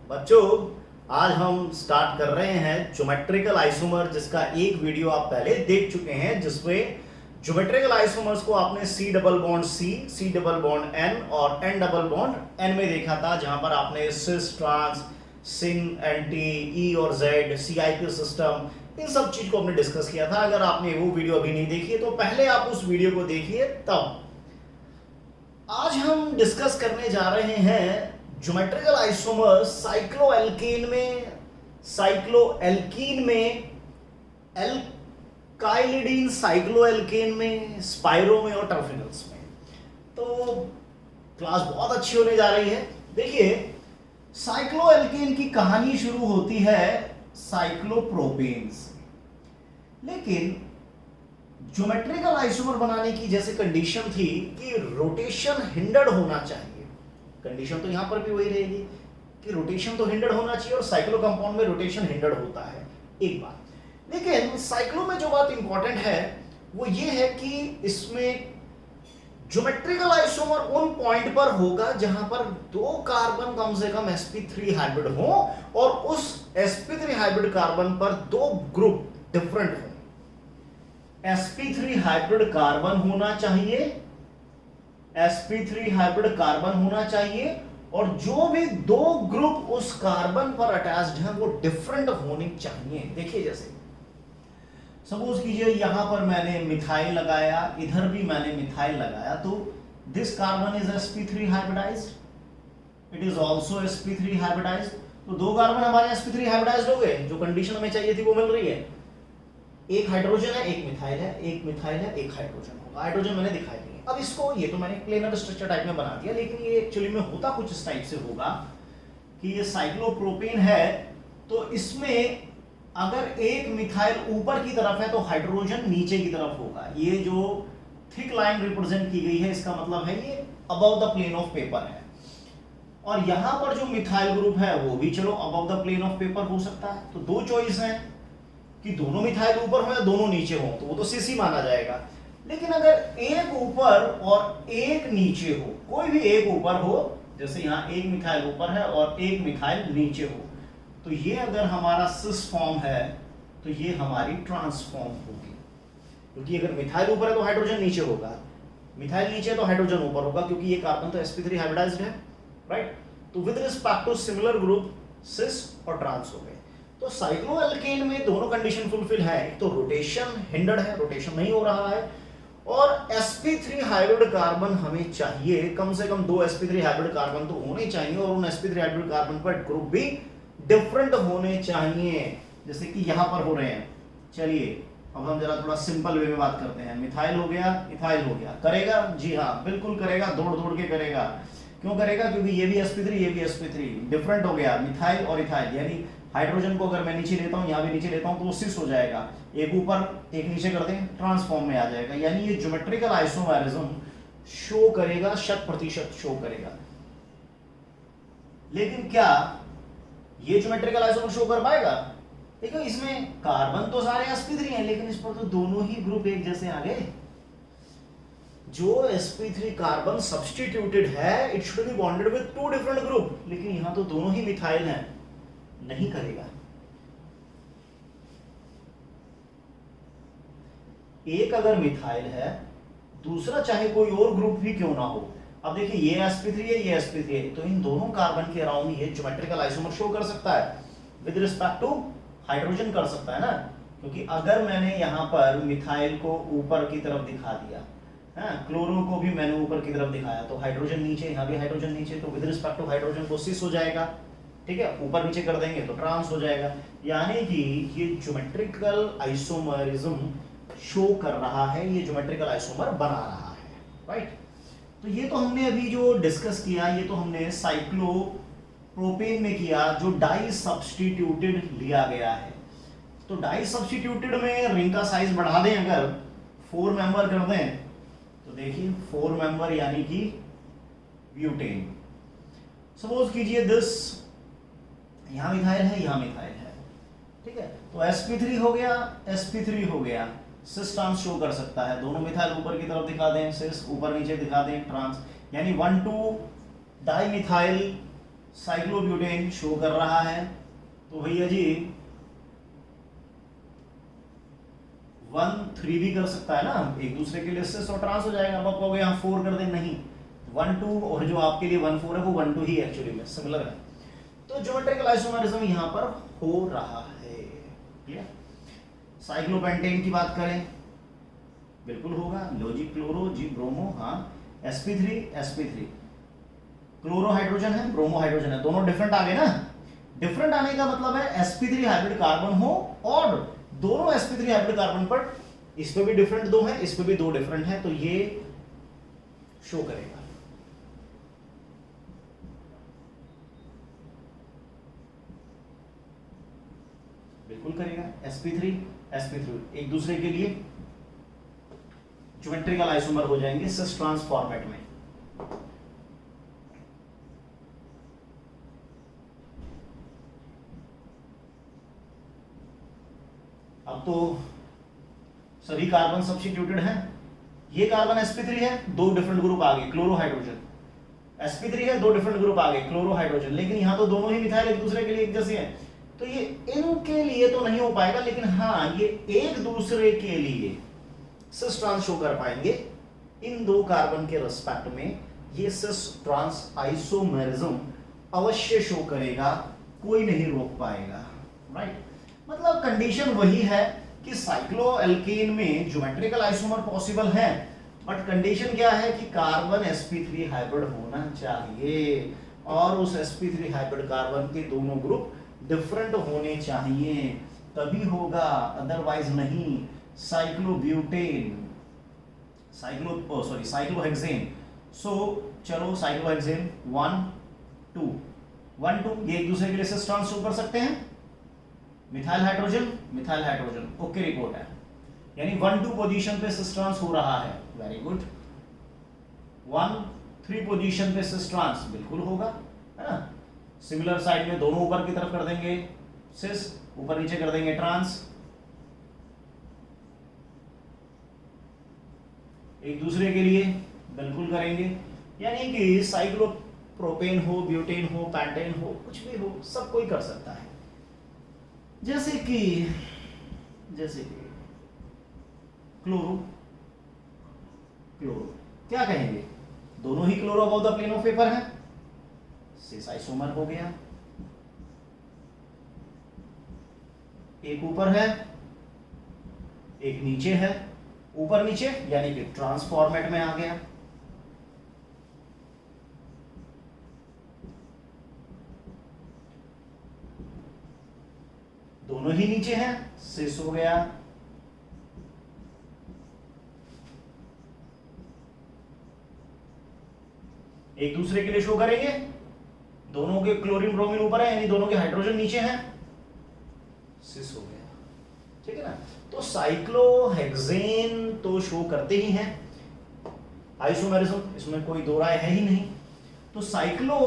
बच्चों, आज हम स्टार्ट कर रहे हैं ज्योमेट्रिकल आइसोमर, जिसका एक वीडियो आप पहले देख चुके हैं, जिसमें ज्योमेट्रिकल आइसोमर्स को आपने C double bond C double bond N और एन डबल बॉन्ड एन में देखा था, जहां पर आपने सिस, ट्रांस, सिन, एंटी, ई और जेड, सीआईपी सिस्टम, इन सब चीज को हमने डिस्कस किया था। अगर आपने वो वीडियो अभी नहीं देखी है तो पहले आप उस वीडियो को देखिए। तब आज हम डिस्कस करने जा रहे हैं ज्योमेट्रिकल आइसोमर साइक्लोएल्कीन में, एल्काइलिडीन साइक्लोएल्केन में, स्पाइरो में और टर्फिनल्स में। तो क्लास बहुत अच्छी होने जा रही है। देखिए, साइक्लोएल्केन की कहानी शुरू होती है साइक्लोप्रोपेन से, लेकिन ज्योमेट्रिकल आइसोमर बनाने की जैसे कंडीशन थी कि रोटेशन हिंडर्ड होना चाहिए। कंडीशन तो यहां पर भी वही रहेगी कि रोटेशन तो हिंडर्ड होना चाहिए, और साइक्लो कंपाउंड में रोटेशन हिंडर्ड होता है, एक बात। लेकिन साइक्लो में जो बात इंपॉर्टेंट है वो ये है कि इसमें ज्योमेट्रिकल आइसोमर उन पॉइंट पर होगा जहां पर दो कार्बन कम से कम sp3 हाइब्रिड हो, और उस sp3 हाइब्रिड कार्बन पर दो ग्रुप डिफरेंट हो। sp3 हाइब्रिड कार्बन होना चाहिए, sp3 हाइब्रिड कार्बन होना चाहिए, और जो भी दो ग्रुप उस कार्बन पर अटैच्ड हैं वो डिफरेंट होने चाहिए। देखिए, जैसे सपोज कीजिए यहां पर मैंने मिथाइल लगाया, इधर भी मैंने मिथाइल लगाया, तो this carbon is sp3 hybridised, it is also sp3 hybridised. तो दो कार्बन हमारे sp3 हाइब्रिडाइज्ड हो गए, जो कंडीशन हमें चाहिए थी वो मिल रही है। एक हाइड्रोजन है, एक मिथाइल है, एक मिथाइल है, एक हाइड्रोजन होगा। हाइड्रोजन मैंने दिखाई दिए। अब इसको, ये तो मैंने प्लेनर स्ट्रक्चर टाइप में बना दिया, लेकिन ये एक्चुअली में होता कुछ इस टाइप से होगा कि ये साइक्लोप्रोपेन है, तो इसमें अगर एक मिथाइल ऊपर की तरफ है तो हाइड्रोजन नीचे की तरफ होगा। ये जो थिक लाइन रिप्रेजेंट की गई है, इसका मतलब है ये above the plane of paper है। और यहां पर जो मिथाइल ग्रुप है वो भी चलो above the plane of paper हो सकता है। तो दो चॉइस है कि दोनों मिथाइल ऊपर हो या दोनों नीचे हो, तो वो तो सीसी माना जाएगा। लेकिन अगर एक ऊपर और एक नीचे हो, कोई भी एक ऊपर हो, जैसे यहाँ एक मिथाइल ऊपर है और एक मिथाइल नीचे हो, तो ये अगर हमारा सिस फॉर्म है तो ये हमारी ट्रांस फॉर्म होगी। क्योंकि अगर मिथाइल ऊपर है तो हाइड्रोजन नीचे होगा, मिथाइल नीचे है तो हाइड्रोजन ऊपर होगा, क्योंकि ये कार्बन तो sp3 हाइब्रिडाइज्ड है, राइट। तो with respect to similar group cis और ट्रांस हो गए। तो साइक्लोएल्केन में दोनों कंडीशन फुलफिल है, तो रोटेशन हिंडर्ड है, रोटेशन नहीं हो रहा है, और sp3 हाइब्रिड कार्बन हमें चाहिए, कम से कम दो sp3 हाइब्रिड कार्बन तो होने चाहिए, और उन sp3 हाइब्रिड कार्बन पर ग्रुप भी डिफरेंट होने चाहिए, जैसे कि यहां पर हो रहे हैं। चलिए अब हम जरा थोड़ा सिंपल वे में बात करते हैं। मिथाइल हो गया, इथाइल हो गया, करेगा? जी हाँ, बिल्कुल करेगा, दौड़ दौड़ के करेगा। क्यों करेगा? क्योंकि ये भी sp3 ये भी sp3 डिफरेंट हो गया, मिथाइल और इथाइल। यानी हाइड्रोजन को अगर मैं नीचे लेता हूं, यहां भी नीचे लेता हूं, तो वो सिस हो जाएगा। एक ऊपर एक नीचे कर दें, ट्रांसफॉर्म में आ जाएगा। यानी ये ज्योमेट्रिकल आइसोमेरिज्म शो करेगा, 100% शो करेगा। लेकिन क्या ये ज्योमेट्रिकल आइसोमर शो कर पाएगा? देखो, इसमें कार्बन तो सारे sp3 हैं, लेकिन इस पर तो दोनों ही ग्रुप एक जैसे आ गए। जो sp3 कार्बन सब्स्टिट्यूटेड है, it should be bonded with two different group, लेकिन यहां तो दोनों ही मिथाइल हैं, नहीं करेगा। एक अगर मिथाइल है, दूसरा चाहे कोई और ग्रुप भी क्यों ना हो। अब देखिए, ये sp3 है, ये sp3 है, तो इन दोनों कार्बन के अराउंड ये ज्योमेट्रिकल आइसोमर शो कर सकता है। विद रिस्पेक्ट टू हाइड्रोजन कर सकता है ना, क्योंकि अगर मैंने यहां पर मिथाइल को ऊपर की तरफ दिखा दिया, क्लोरो को भी मैंने ऊपर की तरफ दिखाया, तो हाइड्रोजन नीचे, यहाँ भी हाइड्रोजन नीचे, तो विद रिस्पेक्ट टू हाइड्रोजन को सिस हो जाएगा। ठीक है, ऊपर नीचे कर देंगे तो ट्रांस हो जाएगा। यानी कि ये ज्योमेट्रिकल आइसोमरिज्म शो कर रहा है, ये ज्योमेट्रिकल आइसोमर बना रहा है, राइट। तो ये तो हमने अभी जो डिस्कस किया, ये तो हमने साइक्लोप्रोपेन में किया, जो डाई सब्स्टिट्यूटेड लिया गया है। तो डाई सब्स्टिट्यूटेड में रिंग का साइज बढ़ा दें, अगर 4 मेंबर कर दें, तो देखिए 4 मेंबर यानी कि ब्यूटेन। सपोज कीजिए दिस, यहां मिथाइल है, यहां मिथाइल है, ठीक है। तो sp3 हो गया, sp3 हो गया, सिस ट्रांस शो कर सकता है। दोनों मिथाइल ऊपर की तरफ दिखा दें, सिस ऊपर नीचे दिखा दें, ट्रांस, यानी 1,2 डाइमिथाइल साइक्लोब्यूटेन शो कर रहा है। तो भैया जी 1,3 भी कर सकता है ना, एक दूसरे के लिए सिस और ट्रांस हो जाएगा। अब आप कहोगे यहाँ 4 कर दें, नहीं, 1,2 और जो आपके लिए 1,4 है वो 1,2 ही एक्चुअली में सिमिलर है। तो ज्योमेट्रिकल आइसोमेरिज्म यहाँ पर हो रहा है। क्लियर? साइक्लोपेंटेन की बात करें, बिल्कुल होगा, लो जी, क्लोरो जी ब्रोमो, हाँ, sp3 sp3, क्लोरो हाइड्रोजन है, ब्रोमो हाइड्रोजन है, दोनों डिफरेंट आ गए ना। डिफरेंट आने का मतलब है sp3 हाइब्रिड कार्बन हो और दोनों sp3 हाइब्रिड कार्बन पर इस पे भी डिफरेंट दो है, इस पे भी दो डिफरेंट है, तो ये शो करेगा। बिल्कुल करेगा, sp3 sp3 एक दूसरे के लिए ज्योमेट्रिकल आइसोमर हो जाएंगे सिस ट्रांस फॉर्मेट में। अब तो सभी कार्बन सब्स्टिट्यूटेड हैं। ये कार्बन sp3 है, दो डिफरेंट ग्रुप आ गए, क्लोरो हाइड्रोजन, sp3 है, दो डिफरेंट ग्रुप आ गए, क्लोरो हाइड्रोजन, लेकिन यहां तो दोनों ही मिथाइल एक दूसरे के लिए एक जैसे हैं, तो ये इनके लिए तो नहीं हो पाएगा, लेकिन हाँ ये एक दूसरे के लिए सिस ट्रांस शो कर पाएंगे। इन दो कार्बन के रिस्पेक्ट में ये सिस ट्रांस आइसोमेरिज्म अवश्य शो करेगा, कोई नहीं रोक पाएगा। राइट? मतलब कंडीशन वही है कि साइक्लोएल्केन में ज्योमेट्रिकल आइसोमर पॉसिबल है, बट कंडीशन क्या है कि कार्बन sp3 हाइब्रिड होना चाहिए और उस sp3 हाइब्रिड कार्बन के दोनों ग्रुप डिफरेंट होने चाहिए, तभी होगा, अदरवाइज नहीं। साइक्लोब्यूटेन, साइक्लोहेक्सेन, सो चलो साइक्लोहेक्सेन 1 2 ये एक दूसरे के लिए सिस ट्रांस शो कर सकते हैं। मिथाइल हाइड्रोजन ओके रिपोर्ट है, यानी 1-2 पोजीशन पे सिस ट्रांस हो रहा है, वेरी गुड। 1-3 पोजीशन पे सिस ट्रांस बिल्कुल होगा, है ना। सिमिलर साइड में दोनों ऊपर की तरफ कर देंगे सिस, ऊपर नीचे कर देंगे ट्रांस, एक दूसरे के लिए बिल्कुल करेंगे, यानी कि साइक्लोप्रोपेन हो, ब्यूटेन हो, पैंटेन हो, कुछ भी हो, सब कोई कर सकता है। जैसे कि क्लोरो क्या कहेंगे, दोनों ही chloro about the plane of paper है, सिस आइसोमर हो गया, एक ऊपर है एक नीचे है, ऊपर नीचे यानी कि ट्रांस फॉर्मेट में आ गया। दोनों ही नीचे हैं, सिस हो गया, एक दूसरे के लिए शो करेंगे, दोनों के क्लोरीन ब्रोमीन ऊपर है, यानी दोनों के हाइड्रोजन नीचे हैं, सिस हो गया। ठीक है ना। तो साइक्लोहेक्सेन तो शो करते ही हैं आइसोमेरिज्म, इसमें कोई दो राय है ही नहीं। तो साइक्लो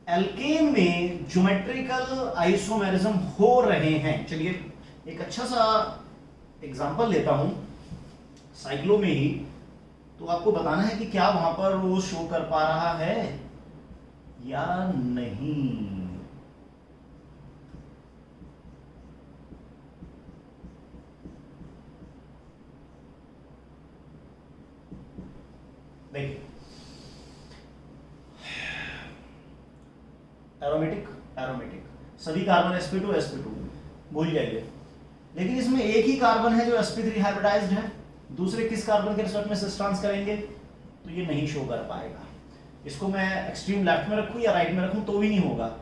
एल्केन में ज्योमेट्रिकल आइसोमेरिज्म हो रहे हैं। चलिए एक अच्छा सा एग्जांपल लेता हूं साइक्लो में ही, तो आपको बताना है कि क्या वहां पर वो शो कर पा रहा है या नहीं। देखिए एरोमेटिक सभी कार्बन sp2 भूल जाइए, लेकिन इसमें एक ही कार्बन है जो sp3 हाइब्रिडाइज्ड है, दूसरे किस कार्बन के रिस्पेक्ट में सिस ट्रांस करेंगे, तो ये नहीं शो कर पाएगा। इसको मैं एक्सट्रीम लेफ्ट में रखूं या राइट में रखूं तो भी नहीं होगा।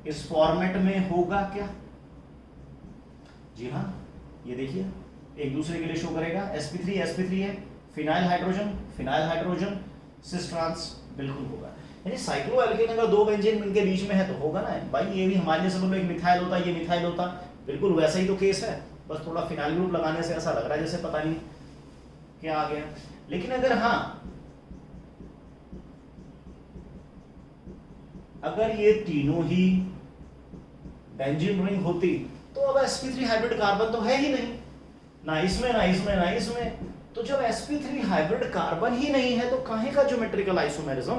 इस फॉर्मेट में होगा क्या, जी हाँ, ये देखिए एक दूसरे के लिए शो करेगा, sp3 है, फिनाइल हाइड्रोजन सिस ट्रांस बिल्कुल होगा। यानी साइक्लोएल्केन अगर दो बेंजीन इनके बीच में है तो होगा ना भाई, ये भी हमारे लिए समझ लो एक मिथाइल होता, ये मिथाइल होता, बिल्कुल वैसा ही तो केस है, बस थोड़ा फिनाइल ग्रुप लगाने से ऐसा लग रहा है जैसे पता नहीं क्या आ गया। लेकिन अगर हाँ अगर ये तीनों ही बेंजीन रिंग होती तो अब sp3 हाइब्रिड कार्बन तो है ही नहीं, ना इसमें ना इसमें ना इसमें। तो जब sp3 हाइब्रिड कार्बन ही नहीं है तो काहे का ज्योमेट्रिकल आइसोमेरिज्म।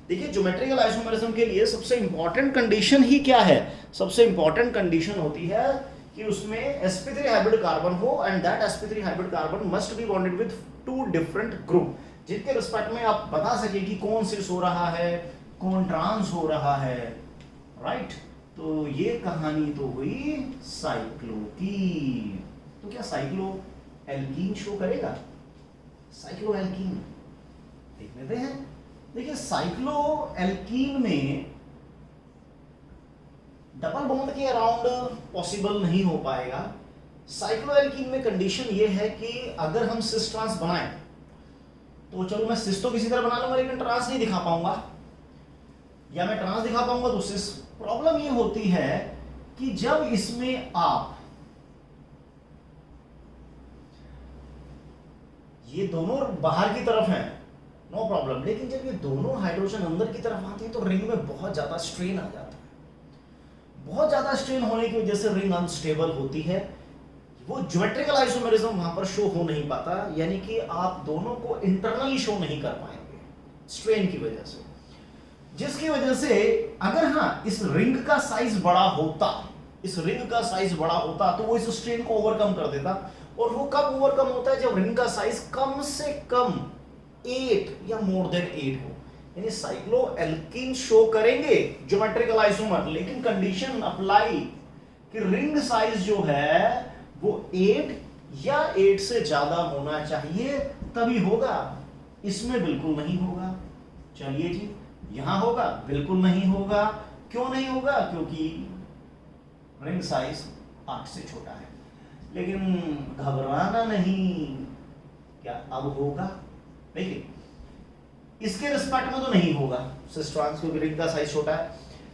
देखिए ज्योमेट्रिकल आइसोमेरिज्म के लिए सबसे इंपॉर्टेंट कंडीशन ही क्या है, सबसे इंपॉर्टेंट कंडीशन होती है कि उसमें sp3 हाइब्रिड कार्बन हो and that sp3 hybrid carbon must be bonded with two different group, जिनके रिस्पेक्ट में आप बता सके कि कौन सिस हो रहा है, कौन ट्रांस हो रहा है, राइट। तो ये कहानी तो हुई साइक्लो की। तो क्या साइक्लो एल्कीन शो करेगा? साइक्लो एल्कीन देख लेते हैं। देखिए साइक्लो एल्कीन में डबल बॉन्ड के अराउंड पॉसिबल नहीं हो पाएगा। साइक्लो एल्कीन में कंडीशन ये है कि अगर हम सिस ट्रांस बनाएं तो चलो मैं सिस तो किसी तरह बना लूंगा लेकिन ट्रांस नहीं दिखा पाऊंगा, या मैं ट्रांस दिखा पाऊंगा तो सिस। प्रॉब्लम ये होती है कि जब इसमें आप ये दोनों बाहर की तरफ हैं नो प्रॉब्लम, लेकिन जब ये दोनों हाइड्रोजन अंदर की तरफ आते हैं तो रिंग में बहुत ज्यादा स्ट्रेन आ जाता है। बहुत ज्यादा स्ट्रेन होने की वजह से रिंग अनस्टेबल होती है, वो ज्योमेट्रिकल आइसोमेरिज्म वहां पर शो हो नहीं पाता, यानी कि आप दोनों को इंटरनली शो नहीं कर पाएंगे स्ट्रेन की वजह से। जिसकी वजह से अगर हाँ इस रिंग का साइज बड़ा होता, इस रिंग का साइज बड़ा होता तो वो इस स्ट्रेन को ओवरकम कर देता। और वो कब ओवरकम होता है? जब रिंग का साइज कम से कम 8 या मोर देन 8 हो, यानी साइक्लो एल्कीन शो करेंगे ज्योमेट्रिकल आइसोमर, लेकिन कंडीशन अप्लाई कि रिंग साइज जो है वो 8 या 8 से ज्यादा होना चाहिए तभी होगा। इसमें बिल्कुल नहीं होगा। चलिए जी, यहां होगा? बिल्कुल नहीं होगा। क्यों नहीं होगा? क्योंकि रिंग साइज 8 से छोटा है। लेकिन घबराना नहीं, क्या अब होगा? देखिए इसके रिस्पेक्ट में तो नहीं होगा सिस ट्रांस, क्योंकि रिंग का साइज छोटा है।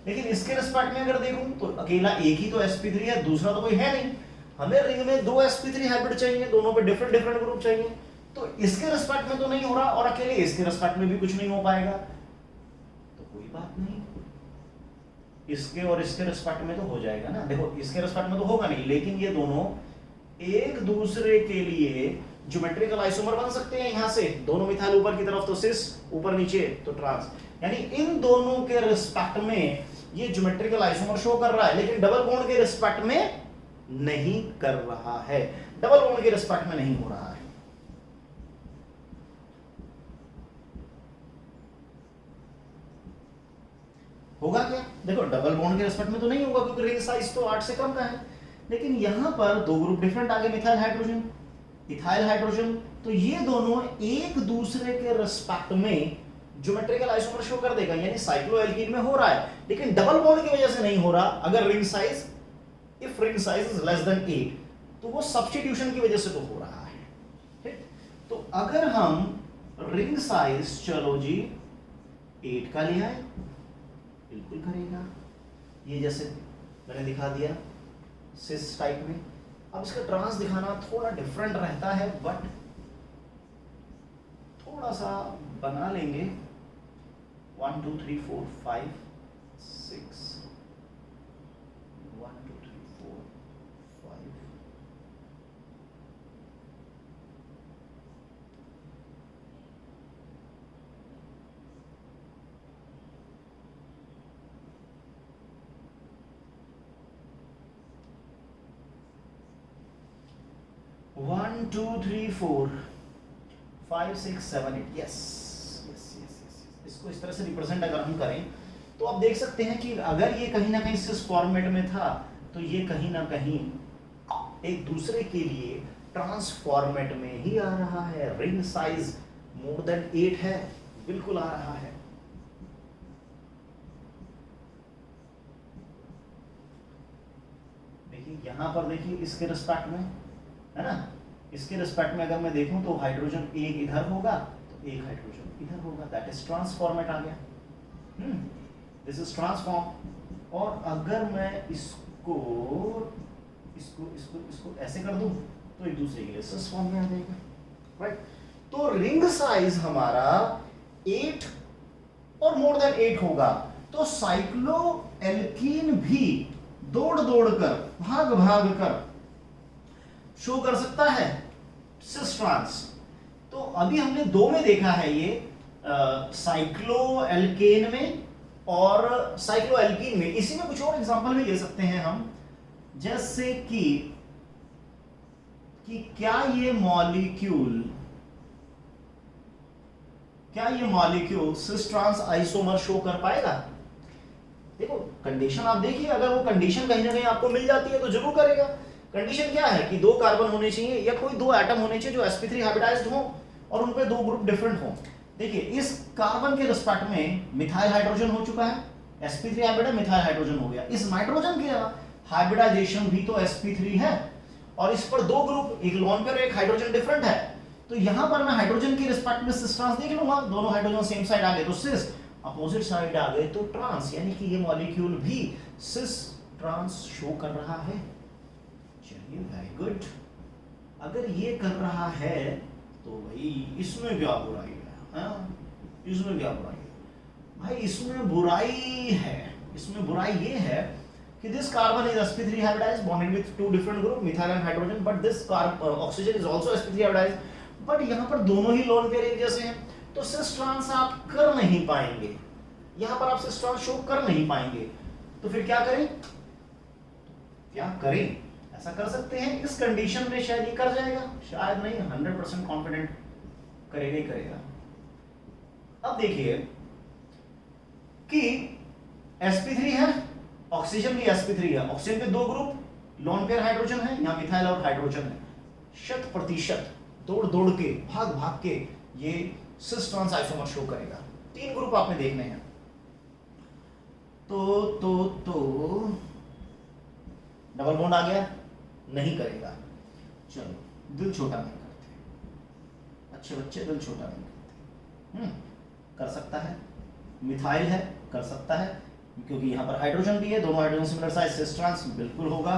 लेकिन इसके रिस्पेक्ट में अगर देखूं तो अकेला एक ही तो sp3 है, दूसरा तो कोई है नहीं। हमें रिंग में 2 sp3 हाइब्रिड चाहिए, दोनों पे डिफरेंट डिफरेंट ग्रुप चाहिए। तो इसके रिस्पेक्ट में तो नहीं हो रहा और अकेले इसके रिस्पेक्ट में भी कुछ नहीं हो पाएगा, तो कोई बात नहीं। इसके और इसके रिस्पेक्ट में तो हो जाएगा ना। देखो इसके रिस्पेक्ट में तो होगा नहीं, लेकिन ये दोनों एक दूसरे के लिए ज्योमेट्रिकल आइसोमर बन सकते हैं। यहां से दोनों मिथाइल ऊपर की तरफ तो सिस, ऊपर नीचे तो ट्रांस, यानी इन दोनों के रिस्पेक्ट में ये ज्योमेट्रिकल आइसोमर शो कर रहा है, लेकिन डबल बॉन्ड के रिस्पेक्ट में नहीं कर रहा है। डबल बॉन्ड के रिस्पेक्ट में नहीं हो रहा है। होगा क्या? देखो डबल बॉन्ड के रिस्पेक्ट में तो नहीं होगा क्योंकि रिंग साइज तो 8 से कम का है। लेकिन यहां पर दो ग्रुप डिफरेंट आ गए, मिथाइल हाइड्रोजन, इथाइल हाइड्रोजन, तो ये दोनों एक दूसरे के रिस्पेक्ट में ज्योमेट्रिकल आइसोमर शो कर देगा, यानी साइक्लोएल्कीन में हो रहा है, लेकिन डबल बॉन्ड की वजह से नहीं हो रहा। अगर ring size, if ring size is less than 8 तो वो सब्स्टिट्यूशन की वजह से तो हो रहा है। ठीक, तो अगर हम रिंग साइज चलो जी 8 का लिया है, बिल्कुल करेगा। ये जैसे मैंने दिखा दिया सिस टाइप में। अब इसका ट्रांस दिखाना थोड़ा डिफरेंट रहता है, बट थोड़ा सा बना लेंगे। 1 2 3 4 5 6 1 2 3 4 5 1 2 3 4 5 6 7 8 यस यस यस यस। इसको इस तरह से रिप्रेजेंट अगर हम करें तो आप देख सकते हैं कि अगर ये कहीं ना कहीं सिस फॉर्मेट में था तो ये कहीं ना कहीं एक दूसरे के लिए ट्रांस फॉर्मेट में ही आ रहा है। रिंग साइज मोर देन 8 है, बिल्कुल आ रहा है। देखिए यहां पर देखिए इसके रिस्पेक्ट में है ना, इसके रिस्पेक्ट में अगर मैं देखूं तो हाइड्रोजन एक इधर होगा तो एक हाइड्रोजन इधर होगा, दैट इज ट्रांसफॉर्मेट आ गया। This is transform. और अगर मैं इसको इसको इसको इसको ऐसे कर दूं तो एक दूसरे के लिए सिस फॉर्म में आ जाएगा, राइट। तो रिंग साइज हमारा 8 और मोर देन 8 होगा, तो साइक्लो एल्कीन भी दौड़ दौड़ कर, भाग भाग कर शो कर सकता है सिस ट्रांस। तो अभी हमने दो में देखा है ये, साइक्लो एल्केन में और साइक्लो एल्कीन में। इसी में कुछ और एग्जांपल भी ले सकते हैं हम, जैसे कि क्या ये molecule cis trans isomer show कर पाएगा? देखो कंडीशन आप देखिए, अगर वो कंडीशन कहीं ना कहीं आपको मिल जाती है तो जरूर करेगा। कंडीशन क्या है कि दो कार्बन होने चाहिए या कोई दो एटम होने चाहिए जो sp3 हाइब्रिडाइज्ड हो और उनपे दो ग्रुप डिफरेंट हो। देखिए इस कार्बन के रिस्पेक्ट में मिथाइल हाइड्रोजन हो चुका है, sp3 हाइब्रिड मिथाइल हाइड्रोजन हो गया। इस नाइट्रोजन के हाइब्रिडाइजेशन भी तो sp3 है और इस पर दो ग्रुप, एक लोन पेयर एक हाइड्रोजन डिफरेंट है। तो यहां पर मैं हाइड्रोजन के रिस्पेक्ट में सिस ट्रांस देख लूंगा, दोनों हाइड्रोजन सेम साइड आ गए तो सिस, अपोजिट साइड आ गए तो ट्रांस, यानी कि ये मॉलिक्यूल भी सिस ट्रांस शो कर रहा है। चलिए वेरी गुड। अगर ये कर रहा है तो भाई इसमें क्या बुराई है? इसमें क्या बुराई है भाई? इसमें बुराई ये है कि this carbon is sp3 hybridized bonded with two different group methyl and hydrogen, but this oxygen is also sp3 hybridized, but यहाँ पर दोनों ही लोन पेयर एक जैसे हैं, तो सिस ट्रांस आप कर नहीं पाएंगे, यहाँ पर आप सिस ट्रांस शो कर नहीं पाएंगे। तो फिर क्या करें? ऐसा कर सकते हैं इस कंडीशन में शायद ये कर जाएगा, शायद नहीं, 100% कॉन्फिडेंट करेगा ही करेगा। अब देखिए कि sp3 है, ऑक्सीजन भी sp3 है, ऑक्सीजन पे दो ग्रुप लोन पेयर हाइड्रोजन है, यहाँ मिथाइल और हाइड्रोजन है। 100% दौड़ दौड़ के, भाग भाग के ये सिस ट्रांस आइसोमर शो करेगा। तीन ग्रुप आपने देखने हैं। तो डबल बॉन्ड आ गया? नहीं करेगा। चलो दिल छोटा नहीं करते, अच्छे बच्चे दिल छोटा नहीं करते। कर सकता है, मिथाइल है, कर सकता है, क्योंकि यहां पर हाइड्रोजन भी है, दोनों hydrogen similar size, cis trans बिल्कुल होगा।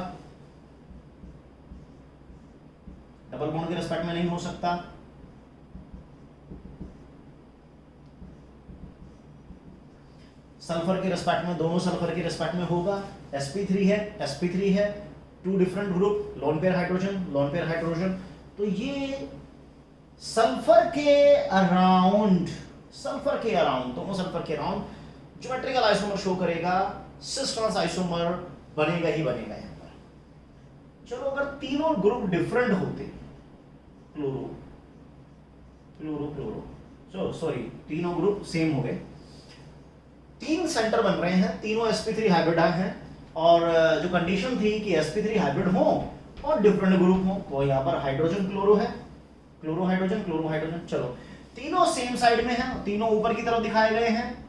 डबल बॉन्ड के रिस्पेक्ट में नहीं हो सकता। सल्फर के रिस्पेक्ट में, दोनों सल्फर के रिस्पेक्ट में होगा। sp3 है, two different group lone pair hydrogen, तो ये सल्फर के अराउंड, दोनों सल्फर के अराउंड ज्योमेट्रिकल आइसोमर शो करेगा, सिस ट्रांस आइसोमर बनेगा ही बनेगा यहां पर। चलो अगर तीनों ग्रुप डिफरेंट होते, तीनों ग्रुप सेम हो गए, तीन सेंटर बन रहे हैं, तीनों sp3 हाइब्रिड हैं, और जो कंडीशन थी कि sp3 हाइब्रिड हो और डिफरेंट ग्रुप हो, तो यहां पर हाइड्रोजन क्लोरो है, क्लोरो हाइड्रोजन। चलो तीनों सेम साइड में हैं, तीनों ऊपर की तरफ दिखाए गए हैं।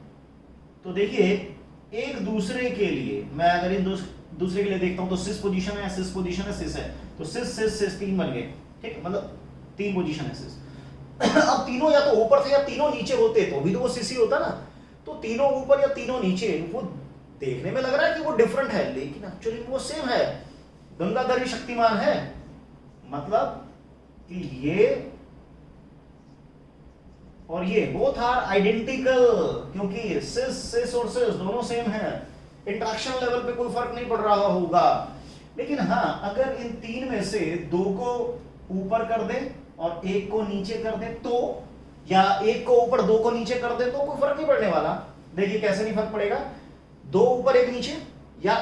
तो देखिए एक दूसरे के लिए, मैं अगर इन दूसरे के लिए देखता हूं तो सिस पोजीशन है, सिस है, तो सिस तीन बन गए, ठीक, मतलब तीन पोजीशन है सिस। अब तीनों या तो ऊपर थे या तीनों नीचे होते तो भी तो वो सिस ही होता ना। तो तीनों ऊपर या तीनों नीचे, वो देखने में लग रहा है कि वो डिफरेंट है, लेकिन एक्चुअली वो सेम है। गंगाधर ही शक्तिमान है, मतलब कि ये और ये बोथ आर आइडेंटिकल, क्योंकि सिस और सिस दोनों सेम है, इंटरेक्शन लेवल पे कोई फर्क नहीं पड़ रहा होगा। लेकिन हाँ, अगर इन तीन में से दो को ऊपर कर दे और एक को नीचे कर दे तो, या एक को ऊपर दो को नीचे कर दे तो कोई फर्क नहीं पड़ने वाला। देखिए कैसे नहीं फर्क पड़ेगा, दो ऊपर एक नीचे या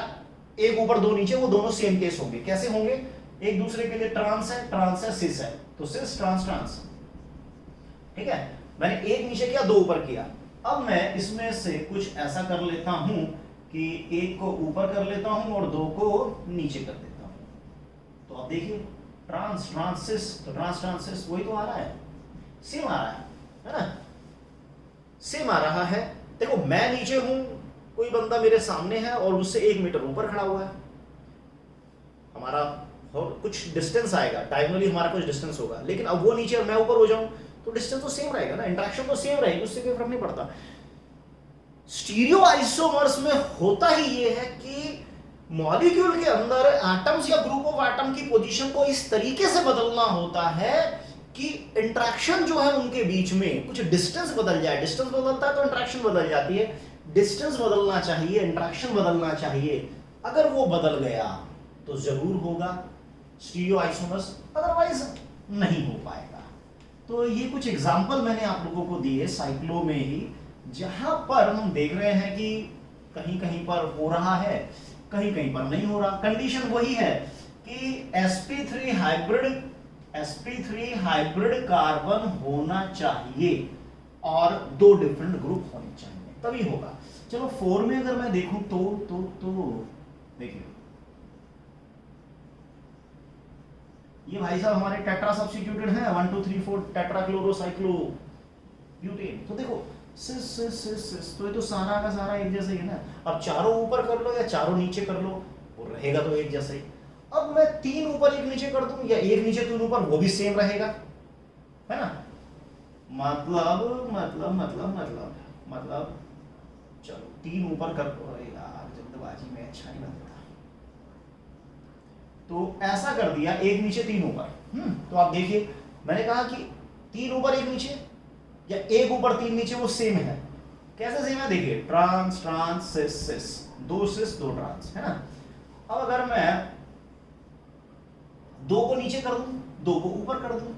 एक ऊपर दो नीचे, वो दोनों सेम केस होंगे। कैसे होंगे? एक दूसरे के लिए ट्रांस है, सिस है, तो सिस ट्रांस, ठीक है। मैंने एक नीचे किया, दो ऊपर किया। अब मैं इसमें से कुछ ऐसा कर लेता हूं कि एक को ऊपर कर लेता हूं और दो को नीचे कर देता हूं। तो अब देखिए ट्रांसिस, तो ट्रांसिस वही तो आ रहा है, सेम आ रहा है ना, सेम आ रहा है। देखो मैं नीचे हूं, कोई बंदा मेरे सामने है और उससे 1 मीटर ऊपर खड़ा हुआ है, हमारा कुछ डिस्टेंस आएगा, डायगोनली हमारा कुछ डिस्टेंस होगा, लेकिन अब वो नीचे और मैं ऊपर हो जाऊं तो डिस्टेंस तो सेम रहेगा ना, इंटरेक्शन तो सेम रहेगी, उससे कोई फर्क नहीं पड़ता। स्टीरियो आइसोमर्स में होता ही ये है कि मॉलिक्यूल के अंदर एटम्स या ग्रुप ऑफ एटम की पोजीशन को इस तरीके से बदलना होता है कि इंटरेक्शन जो है उनके बीच में कुछ डिस्टेंस बदल जाए। डिस्टेंस बदलता है तो इंटरेक्शन बदल जाती है, डिस्टेंस बदलना चाहिए, इंटरेक्शन बदलना चाहिए। अगर वो बदल गया तो जरूर होगा स्टीरियोआइसोमर्स, अदरवाइज नहीं हो पाएगा। तो ये कुछ एग्जांपल मैंने आप लोगों को दिए साइक्लो में ही, जहां पर हम देख रहे हैं कि कहीं कहीं पर हो रहा है, कहीं कहीं पर नहीं हो रहा। कंडीशन वही है कि sp3 हाइब्रिड कार्बन होना चाहिए और दो डिफरेंट ग्रुप होने चाहिए, तभी होगा। चलो 4 में अगर मैं देखूं तो देखिए ये भाई साहब हमारे टेट्रा सब्स्टिट्यूटेड है, 1 2 3 4 टेट्राक्लोरोसाइक्लो ब्यूटेन। तो देखो सिस सिस सिस सिस, तो ये तो सारा का सारा एक जैसा ही है ना। अब चारों ऊपर कर लो या चारों नीचे कर लो, वो रहेगा तो एक जैसा ही। अब मैं 3 ऊपर 1 नीचे कर दूं या 1 नीचे 3 ऊपर, वो भी सेम रहेगा, है ना। मतलब चलो 3 ऊपर कर दो। अरे यार जल्दबाजी में अच्छा नहीं लगता, तो ऐसा कर दिया 1 नीचे 3 ऊपर। तो आप देखिए मैंने कहा कि 3 ऊपर 1 नीचे या 1 ऊपर 3 नीचे वो सेम है। कैसे सेम है देखिए, ट्रांस ट्रांस सिस सिस, 2 सिस 2 ट्रांस, है ना। अब अगर मैं 2 को नीचे कर दूं, 2 को ऊपर कर दूं,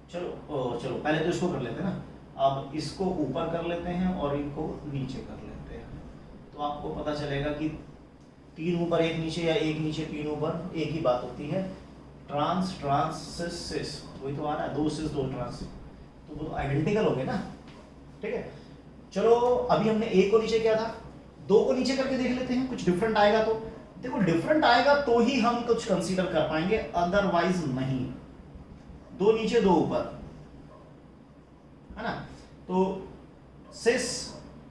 चलो पहले तो इसको कर लेते हैं ना। अब इसको ऊपर कर लेते हैं और इनको नीचे कर लेते हैं, तो आपको पता चलेगा कि 3 ऊपर 1 नीचे या 1 नीचे 3 ऊपर एक ही बात होती है। ट्रांस ट्रांस सिस सिस, वही तो आ रहा है, 2 सिस 2 ट्रांस, तो वो तो आइडेंटिकल हो गए ना, ठीक है। चलो अभी हमने 1 को नीचे किया था, 2 को नीचे करके देख लेते हैं, कुछ डिफरेंट आएगा तो। देखो डिफरेंट आएगा तो ही हम कुछ कंसीडर कर पाएंगे, अदरवाइज नहीं। 2 नीचे 2 ऊपर, है ना। तो cis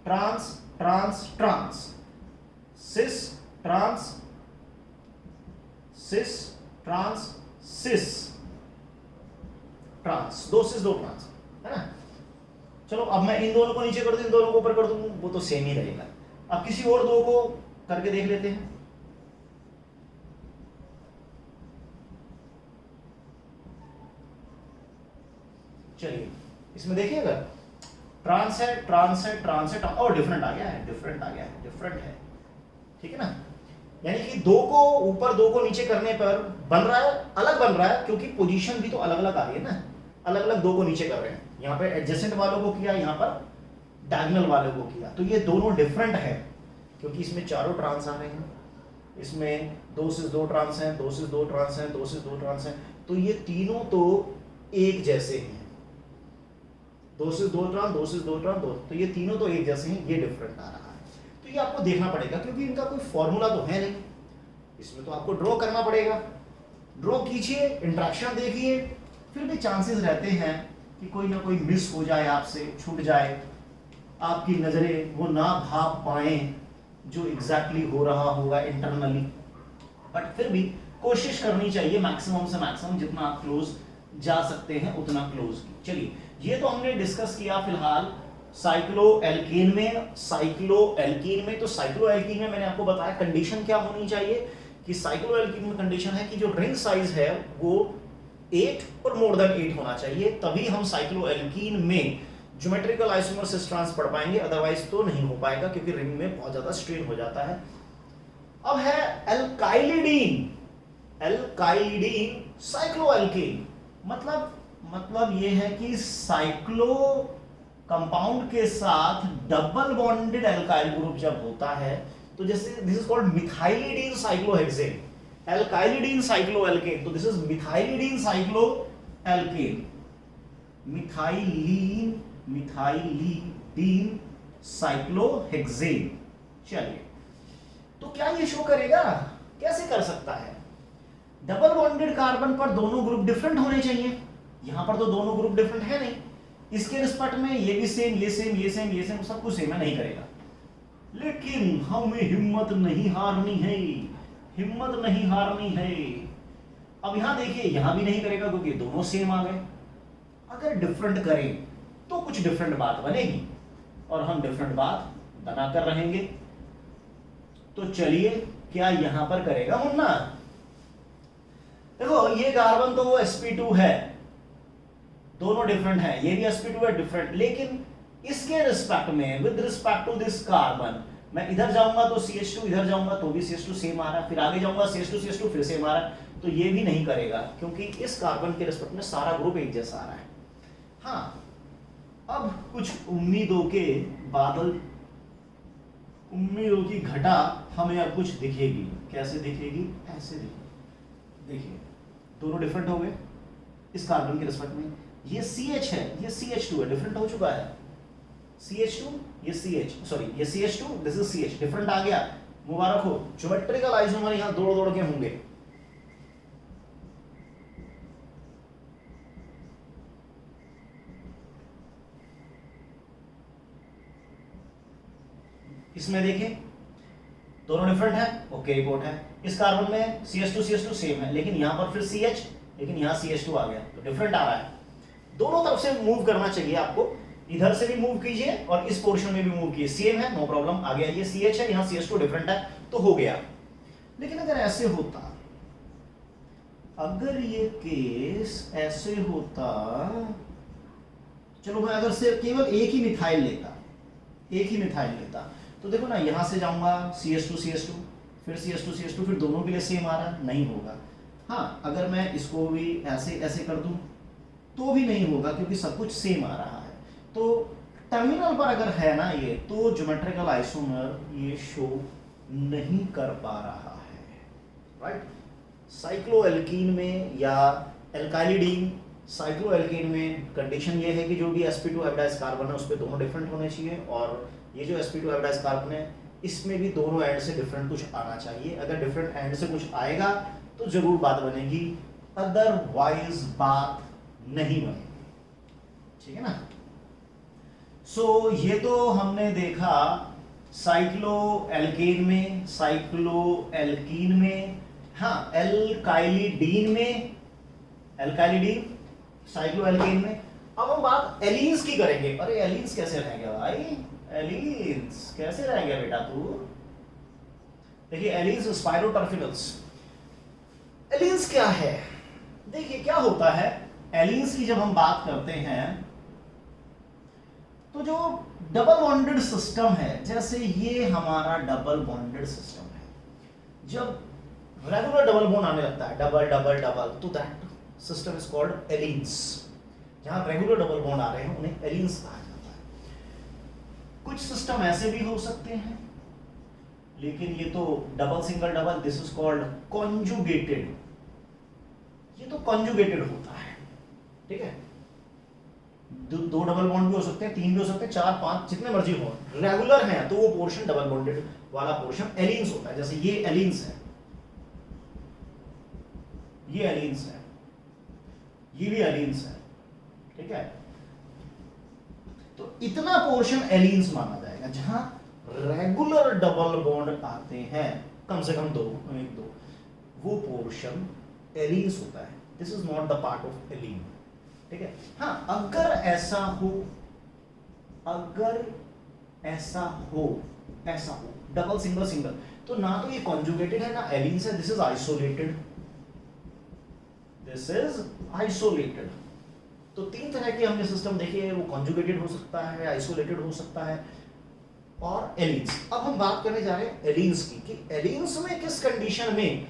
trans trans trans, cis trans cis trans cis trans, 2 cis 2 trans, है ना। चलो अब मैं इन दोनों को नीचे कर दूं, इन दोनों को ऊपर कर दूं, वो तो सेम ही रहेगा। अब किसी और 2 को करके देख लेते हैं। चलिए इसमें देखिए, अगर ट्रांस है ट्रांस है ट्रांस है और डिफरेंट आ गया है, डिफरेंट आ गया है, डिफरेंट है, ठीक है ना। यानी कि 2 को ऊपर 2 को नीचे करने पर बन रहा है, अलग बन रहा है, क्योंकि पोजीशन भी तो अलग अलग आ रही है ना। अलग अलग 2 को नीचे कर रहे हैं, यहाँ पे एडजेसेंट वालों को किया, यहाँ पर डायगोनल वालों को किया, तो ये दोनों डिफरेंट है, क्योंकि इसमें चारों ट्रांस आ रहे हैं। इसमें 2 सिस 2 ट्रांस हैं, 2 सिस 2 ट्रांस हैं, 2 सिस 2 ट्रांस हैं, तो ये तीनों तो एक जैसे हैं। 2 सिस 2 ट्रांस, 2 सिस 2 ट्रांस, 2, तो ये तीनों तो एक जैसे हैं, ये डिफरेंट आ रहा है। तो ये आपको देखना पड़ेगा, क्योंकि इनका कोई फॉर्मूला तो है नहीं, इसमें तो आपको ड्रॉ करना पड़ेगा। ड्रॉ कीजिए, इंट्रैक्शन देखिए, फिर भी चांसेस रहते हैं कि कोई ना कोई मिस हो जाए, आपसे छूट जाए, आपकी नजरें वो ना भाप पाए जो एग्जैक्टली हो रहा होगा इंटरनली। बट फिर भी कोशिश करनी चाहिए मैक्सिमम से मैक्सिमम, जितना आप क्लोज जा सकते हैं उतना क्लोज की। चलिए ये तो हमने डिस्कस किया फिलहाल साइक्लोएल्कीन में। तो साइक्लोएल्कीन में मैंने आपको बताया कंडीशन क्या होनी चाहिए, कि साइक्लोएल्कीन में कंडीशन है कि जो रिंग साइज है वो 8 और मोर देन 8 होना चाहिए, तभी हम साइक्लोएल्कीन में ज्योमेट्रिकल आइसोमर सिस ट्रांस पढ़ पाएंगे, अदरवाइज तो नहीं हो पाएगा, क्योंकि रिंग में बहुत ज्यादा स्ट्रेन हो जाता है। अब है एल्काइलिडीन साइक्लोएल्कीन, मतलब ये है कि साइक्लो कंपाउंड के साथ डबल बॉन्डेड एल्काइल ग्रुप जब होता है, तो जैसे this is called methylidene cyclohexane, alkylidene cycloalkane, तो this is methylidene cycloalkane, methylidene cyclohexane. चलिए तो क्या ये शो करेगा, कैसे कर सकता है? डबल बॉन्डेड कार्बन पर दोनों ग्रुप डिफरेंट होने चाहिए, यहां पर तो दोनों ग्रुप डिफरेंट है नहीं, इसके रिस्पेक्ट में ये भी सेम, ये सेम, ये सेम, ये सेम, सब कुछ सेम है, नहीं करेगा। लेकिन हमें हिम्मत नहीं हारनी है, हिम्मत नहीं हारनी है। अब यहां देखिए, यहां भी नहीं करेगा क्योंकि दोनों सेम आ गए। अगर डिफरेंट करें तो कुछ डिफरेंट बात बनेगी, और हम डिफरेंट बात बनाकर रहेंगे। तो चलिए क्या यहां पर करेगा मुन्ना? देखो ये कार्बन तो वो sp2 है, दोनों डिफरेंट है, ये भी sp2 है डिफरेंट, लेकिन इसके रिस्पेक्ट में with respect to this carbon, मैं इधर जाऊंगा तो CH2, इधर जाऊंगा तो भी CH2 सेम आ रहा है, फिर आगे जाऊंगा CH2 फिर सेम आ रहा है, तो ये भी नहीं करेगा क्योंकि इस कार्बन के रिस्पेक्ट में सारा ग्रुप एक जैसा आ रहा है। हाँ, अब कुछ उम्मीदों के बादल, उम्मीदों की घटा हमें अब कुछ दिखेगी। कैसे दिखेगी? ऐसे दिखेगी। देखिए दोनों डिफरेंट हो गए इस कार्बन के रिस्पेक्ट में। ये CH है, ये CH2 है, डिफरेंट हो चुका है। CH2, ये CH, सॉरी ये CH2, this is CH, different आ गया। मुबारक हो, ज्योमेट्रिकल आइसोमर यहां दौड़ दौड़ के होंगे। इसमें देखें दोनों डिफरेंट है, ओके रिपोर्ट है। इस कार्बन में CH2 सेम है, लेकिन यहां पर फिर CH, लेकिन यहां CH2 आ गया, तो डिफरेंट आ रहा है। दोनों तरफ से मूव करना चाहिए आपको, इधर से भी मूव कीजिए और इस पोर्शन में भी मूव कीजिए, सेम है, नो प्रॉब्लम। आ गया, ये CH है, यहां CH2 डिफरेंट है, तो हो गया। लेकिन अगर ऐसे होता, अगर ये केस ऐसे होता, चलो मैं अगर से केवल एक ही मिथाइल लेता, एक ही मिथाइल लेता, तो देखो ना, यहां से जाऊंगा CH2 फिर CH2 फिर दोनों के लिए सेम आ रहा है, नहीं होगा। हाँ, अगर मैं इसको भी ऐसे ऐसे कर दूं तो भी नहीं होगा क्योंकि सब कुछ सेम आ रहा है। तो टर्मिनल पर अगर है ना ये, तो ज्योमेट्रिकल आइसोमर ये शो नहीं कर पा रहा है, राइट। साइक्लोएल्कीन में या एल्काइलिडीन, साइक्लोएल्कीन में कंडीशन ये है कि जो भी sp2 हाइब्रिडाइज कार्बन है उस पर दोनों डिफरेंट होने चाहिए, और ये जो sp2 हाइब्रिडाइज कार्बन है इसमें भी दोनों एंड से डिफरेंट कुछ आना चाहिए। अगर डिफरेंट एंड से कुछ आएगा तो जरूर बात बनेगी, अदरवाइज बात नहीं बनेगी, ठीक है ना। सो ये तो हमने देखा साइक्लोएल्केन में, साइक्लोएल्कीन में, हाँ एल्काइलिडीन में, एल्काइलिडीन साइक्लोएल्केन में। अब हम बात एलीन्स की करेंगे। अरे एलीन्स कैसे रहेंगे भाई, एलीन्स कैसे रहेंगे बेटा तू? देखिए एलीन्स स्पाइरोटर्फिनल्स। एलीन्स क्या है? देखिए क्या होता है, एलीन्स की जब हम बात करते हैं तो जो डबल बॉन्डेड सिस्टम है, जैसे ये हमारा डबल बॉन्डेड सिस्टम है, जब रेगुलर डबल बॉन्ड आने लगता है, डबल डबल डबल, तो दैट सिस्टम इज कॉल्ड एलीन्स। जहां रेगुलर डबल बॉन्ड आ रहे हैं उन्हें एलीन्स कहा जाता है। कुछ सिस्टम ऐसे भी हो सकते हैं, लेकिन ये तो double single double, this is called conjugated. ये तो कॉन्जुगेटेड होता है, ठीक है। दो डबल बॉन्ड भी हो सकते हैं, तीन भी हो सकते हैं, चार पांच, जितने मर्जी हो। रेगुलर है तो वो पोर्शन डबल बॉन्डेड वाला पोर्शन एलीन्स होता है। जैसे ये एलीन्स है, ये एलीन्स है, ये भी एलीन्स है, ठीक है। तो इतना पोर्शन एलीन्स माना जाएगा। जहां रेगुलर डबल बॉन्ड आते हैं, कम से कम दो, एक दो, वो पोर्शन एलीन्स होता है। This is not the part of allene, ठीक है। हाँ, अगर ऐसा हो, अगर ऐसा हो, ऐसा हो डबल सिंगल सिंगल, तो ना तो ये कॉन्जुगेटेड है ना एलीन्स है, this is isolated, this is isolated. तो तीन तरह के हमने सिस्टम देखे, वो कॉन्जुगेटेड हो सकता है, आइसोलेटेड हो सकता है, और एलीन्स। अब हम बात करने जा रहे हैं एलीन्स की, कि एलीन्स में किस कंडीशन में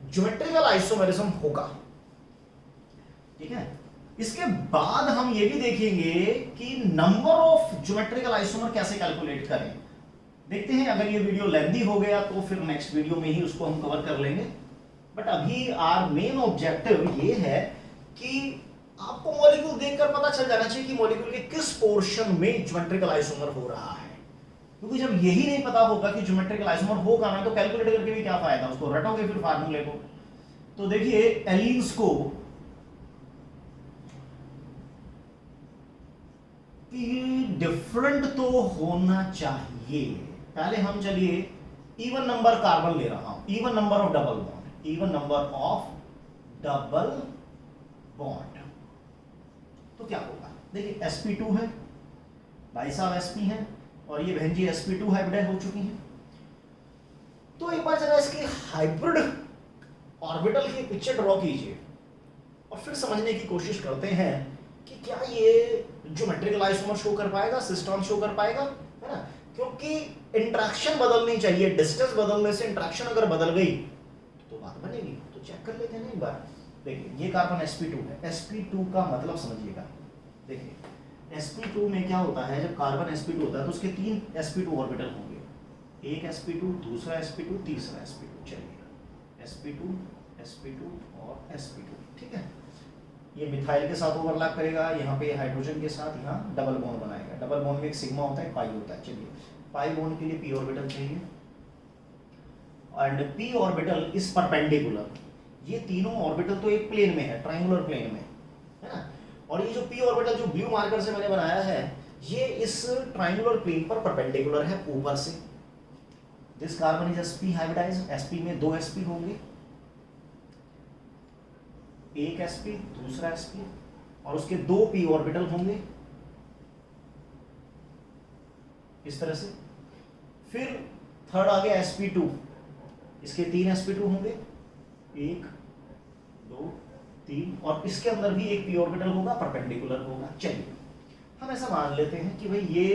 ज्योमेट्रिकल आइसोमेरिज्म होगा, ठीक है। इसके बाद हम ये भी देखेंगे कि नंबर ऑफ ज्योमेट्रिकल आइसोमर कैसे कैलकुलेट करें। देखते हैं, अगर ये वीडियो लेंथी हो गया तो फिर नेक्स्ट वीडियो में ही उसको हम कवर कर लेंगे। बट अभी आर मेन ऑब्जेक्टिव ये है कि आपको मॉलिक्यूल देखकर पता चल जाना चाहिए कि मॉलिक्यूल के किस पोर्शन में ज्योमेट्रिकल आइसोमर हो रहा है। क्योंकि जब यही नहीं पता होगा कि ज्योमेट्रिकल आइसोमर हो कहां, तो कैलकुलेट करके भी क्या फायदा, उसको रटोगे फिर फार्मूले को। तो देखिए एलीन्स को डिफरेंट तो होना चाहिए। पहले हम चलिए इवन नंबर कार्बन ले रहा हूं, even number of double bond, even number of double bond, तो क्या होगा। देखिए sp2 है, भाई साहब sp है, और ये बहन जी sp2 हाइब्रिड हो चुकी है। तो एक बार जरा इसकी हाइब्रिड ऑर्बिटल की पिक्चर ड्रॉ कीजिए और फिर समझने की कोशिश करते हैं कि क्या ये ज्योमेट्रिकल आइसोमर शो कर पाएगा, सिस्टोन शो कर पाएगा, है ना, क्योंकि इंट्रैक्शन बदलनी चाहिए, डिस्टेंस बदलने से इंट्रैक्शन अगर बदल गई तो बात बनेगी। तो चेक कर लेते हैं ना एक बार। देखिए ये कार्बन sp2 है, sp2 का मतलब समझिएगा। देखिए sp2 में क्या होता है, जब कार्बन sp2 होता है तो उसके 3 sp2 ऑर्बिटल होंगे, एक sp2, दूसरा sp2, तीसरा sp2। चलिए sp2 sp2 और sp2, ठीक है। ये मिथाइल के साथ ओवरलैप करेगा, यहाँ पे हाइड्रोजन के साथ यहाँ डबल बॉन्ड बनाएगा। डबल बॉन्ड में एक सिग्मा होता है, पाई होता है। चलिए पाई बॉन्ड के लिए p ऑर्बिटल चाहिए, and p orbital is perpendicular. ये तीनों ऑर्बिटल तो एक प्लेन में है, ट्रायंगुलर प्लेन में, है ना। और ये जो p ऑर्बिटल जो ब्लू मार्कर से मैंने बनाया है, ये इस ट्रायंगुलर प्लेन पर परपेंडिकुलर है ऊपर से। This carbon is sp hybridised, sp में 2 sp होंगे, एक sp, दूसरा sp, और उसके 2 p ऑर्बिटल होंगे इस तरह से। फिर थर्ड आ गया sp2, इसके 3 sp2 होंगे, 1 2 3, और इसके अंदर भी एक p ऑर्बिटल होगा, परपेंडिकुलर होगा। चलिए हम ऐसा मान लेते हैं कि भाई ये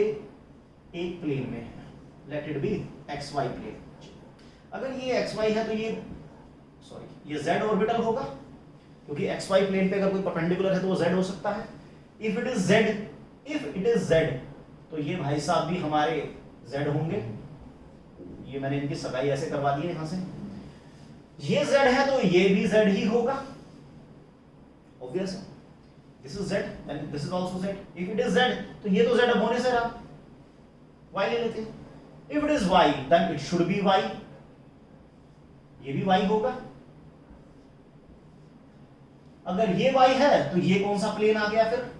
एक प्लेन में है, let it be xy plane. अगर ये xy है तो ये ये z ऑर्बिटल होगा, क्योंकि xy प्लेन पे अगर कोई परपेंडिकुलर है तो वो z हो सकता है। इफ इट इज z तो ये भाई साहब भी हमारे z होंगे। ये मैंने इनकी सगाई ऐसे करवा दी है यहां से। ये z है तो ये भी z ही होगा, ऑब्वियस है। This is z and this is also z। If it is z तो ये तो z अब होने से रहा, y ले लेते हैं। If it is y then it should be y, ये भी y होगा। अगर ये y है तो ये कौन सा प्लेन आ गया, फिर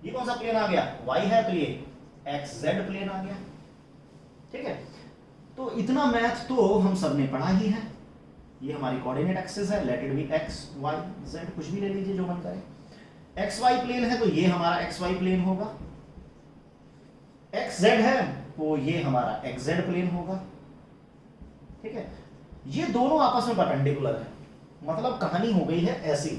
ये कौन सा प्लेन आ गया, y है तो ये xz प्लेन आ गया, ठीक है। तो इतना मैथ तो हम सब ने पढ़ा ही है। ये हमारी कोऑर्डिनेट एक्सिस है, let it B x y z, कुछ भी ले लीजिए जो मन करे। xy प्लेन है तो ये हमारा xy प्लेन होगा, xz है तो ये हमारा xz प्लेन होगा, ठीक है। ये दोनों आपस में परपेंडिकुलर है, मतलब कहानी हो गई है ऐसी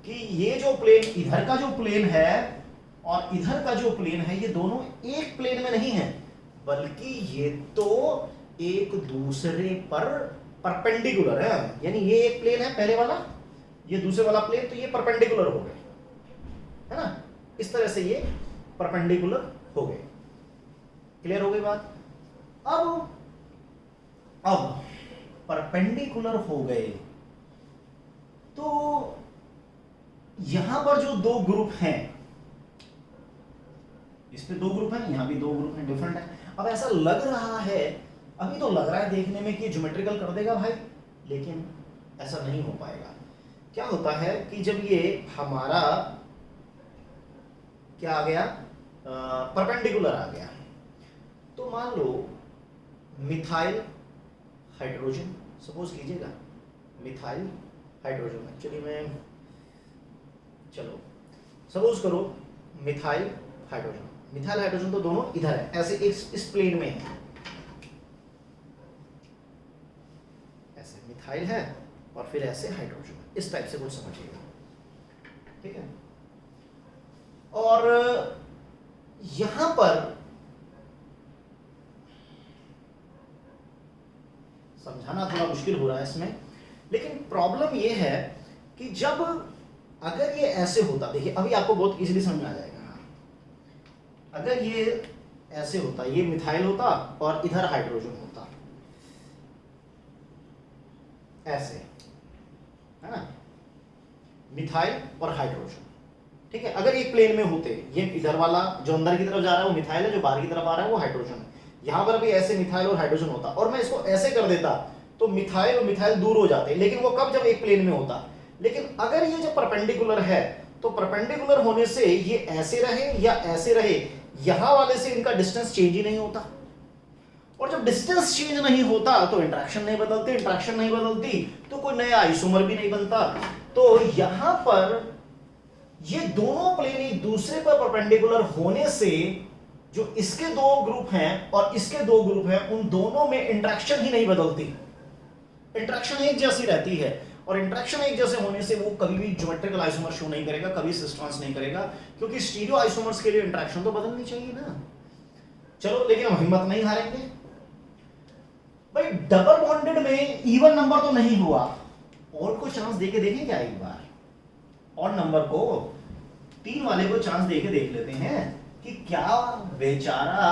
कि ये जो प्लेन, इधर का जो प्लेन है और इधर का जो प्लेन है, ये दोनों एक प्लेन में नहीं है, बल्कि ये तो एक दूसरे पर परपेंडिकुलर है। यानी ये एक प्लेन है पहले वाला, ये दूसरे वाला प्लेन, तो ये परपेंडिकुलर हो गए, है ना। इस तरह से ये परपेंडिकुलर हो गए। क्लियर हो गई बात। अब परपेंडिकुलर हो गए तो यहां पर जो 2 ग्रुप हैं, इस पे 2 ग्रुप हैं, यहां भी 2 ग्रुप हैं, डिफरेंट है। अब ऐसा लग रहा है, अभी तो लग रहा है देखने में कि ज्योमेट्रिकल कर देगा भाई, लेकिन ऐसा नहीं हो पाएगा। क्या होता है कि जब ये हमारा क्या आ गया, परपेंडिकुलर आ गया, तो मान लो मिथाइल हाइड्रोजन, सपोज कीजिएगा मिथाइल हाइड्रोजन, चलो सपोज करो मिथाइल हाइड्रोजन तो दोनों इधर है, ऐसे इस प्लेन में है, ऐसे मिथाइल है और फिर ऐसे हाइड्रोजन, इस टाइप से कुछ समझिएगा, ठीक है। और यहां पर समझाना थोड़ा मुश्किल हो रहा है इसमें, लेकिन प्रॉब्लम ये है कि जब अगर ये ऐसे होता, देखिए अभी आपको बहुत इजीली समझ में आ जाएगा। अगर ये ऐसे होता, ये मिथाइल होता और इधर हाइड्रोजन होता, ऐसे, है ना, मिथाइल और हाइड्रोजन, ठीक है। अगर एक प्लेन में होते, ये इधर वाला जो अंदर की तरफ जा रहा है वो मिथाइल है, जो बाहर की तरफ आ रहा है वो हाइड्रोजन है। यहां पर भी ऐसे मिथाइल और हाइड्रोजन होता, और मैं इसको ऐसे कर देता तो मिथाइल और मिथाइल दूर हो जाते, लेकिन वो कब, जब एक प्लेन में होता। लेकिन अगर ये जब परपेंडिकुलर है तो परपेंडिकुलर होने से ये ऐसे रहे या ऐसे रहे, यहां वाले से इनका डिस्टेंस चेंज ही नहीं होता, और जब डिस्टेंस चेंज नहीं होता तो इंटरेक्शन नहीं बदलती, इंटरेक्शन नहीं बदलती तो कोई नया आइसोमर भी नहीं बनता। तो यहां पर ये दोनों प्लेन एक दूसरे पर परपेंडिकुलर होने से जो इसके 2 ग्रुप हैं और इसके 2 ग्रुप हैं, उन दोनों में इंटरेक्शन ही नहीं बदलती, इंटरेक्शन एक जैसी रहती है। और इंटरेक्शन एक जैसे होने से वो कभी भी ज्योमेट्रिकल आइसोमर शो नहीं करेगा, कभी सिस ट्रांस नहीं करेगा, क्योंकि स्टीरियो आइसोमर्स के लिए इंटरेक्शन तो बदलनी चाहिए ना। चलो लेकिन हम हिम्मत नहीं हारेंगे भाई। डबल बॉन्डेड में इवन नंबर तो नहीं हुआ, और को चांस देके देखें क्या एक बार, और नंबर को 3 वाले को चांस देके देख लेते हैं कि क्या बेचारा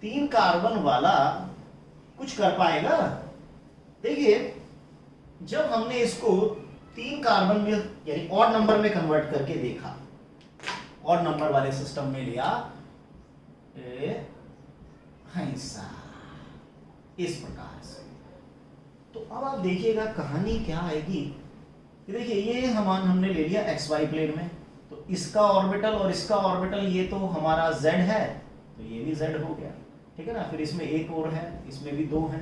3 कार्बन वाला कुछ कर पाएगा। देखिए जब हमने इसको 3 कार्बन में यानी ऑड नंबर में कन्वर्ट करके देखा, ऑड नंबर वाले सिस्टम में लिया ऐसा इस प्रकार से, तो अब आप देखिएगा कहानी क्या आएगी। देखिए ये हमने ले लिया एक्स वाई प्लेन में, तो इसका ऑर्बिटल और इसका ऑर्बिटल ये तो हमारा z है, तो ये भी z हो गया, ठीक है ना। फिर इसमें एक और है, इसमें भी 2 है,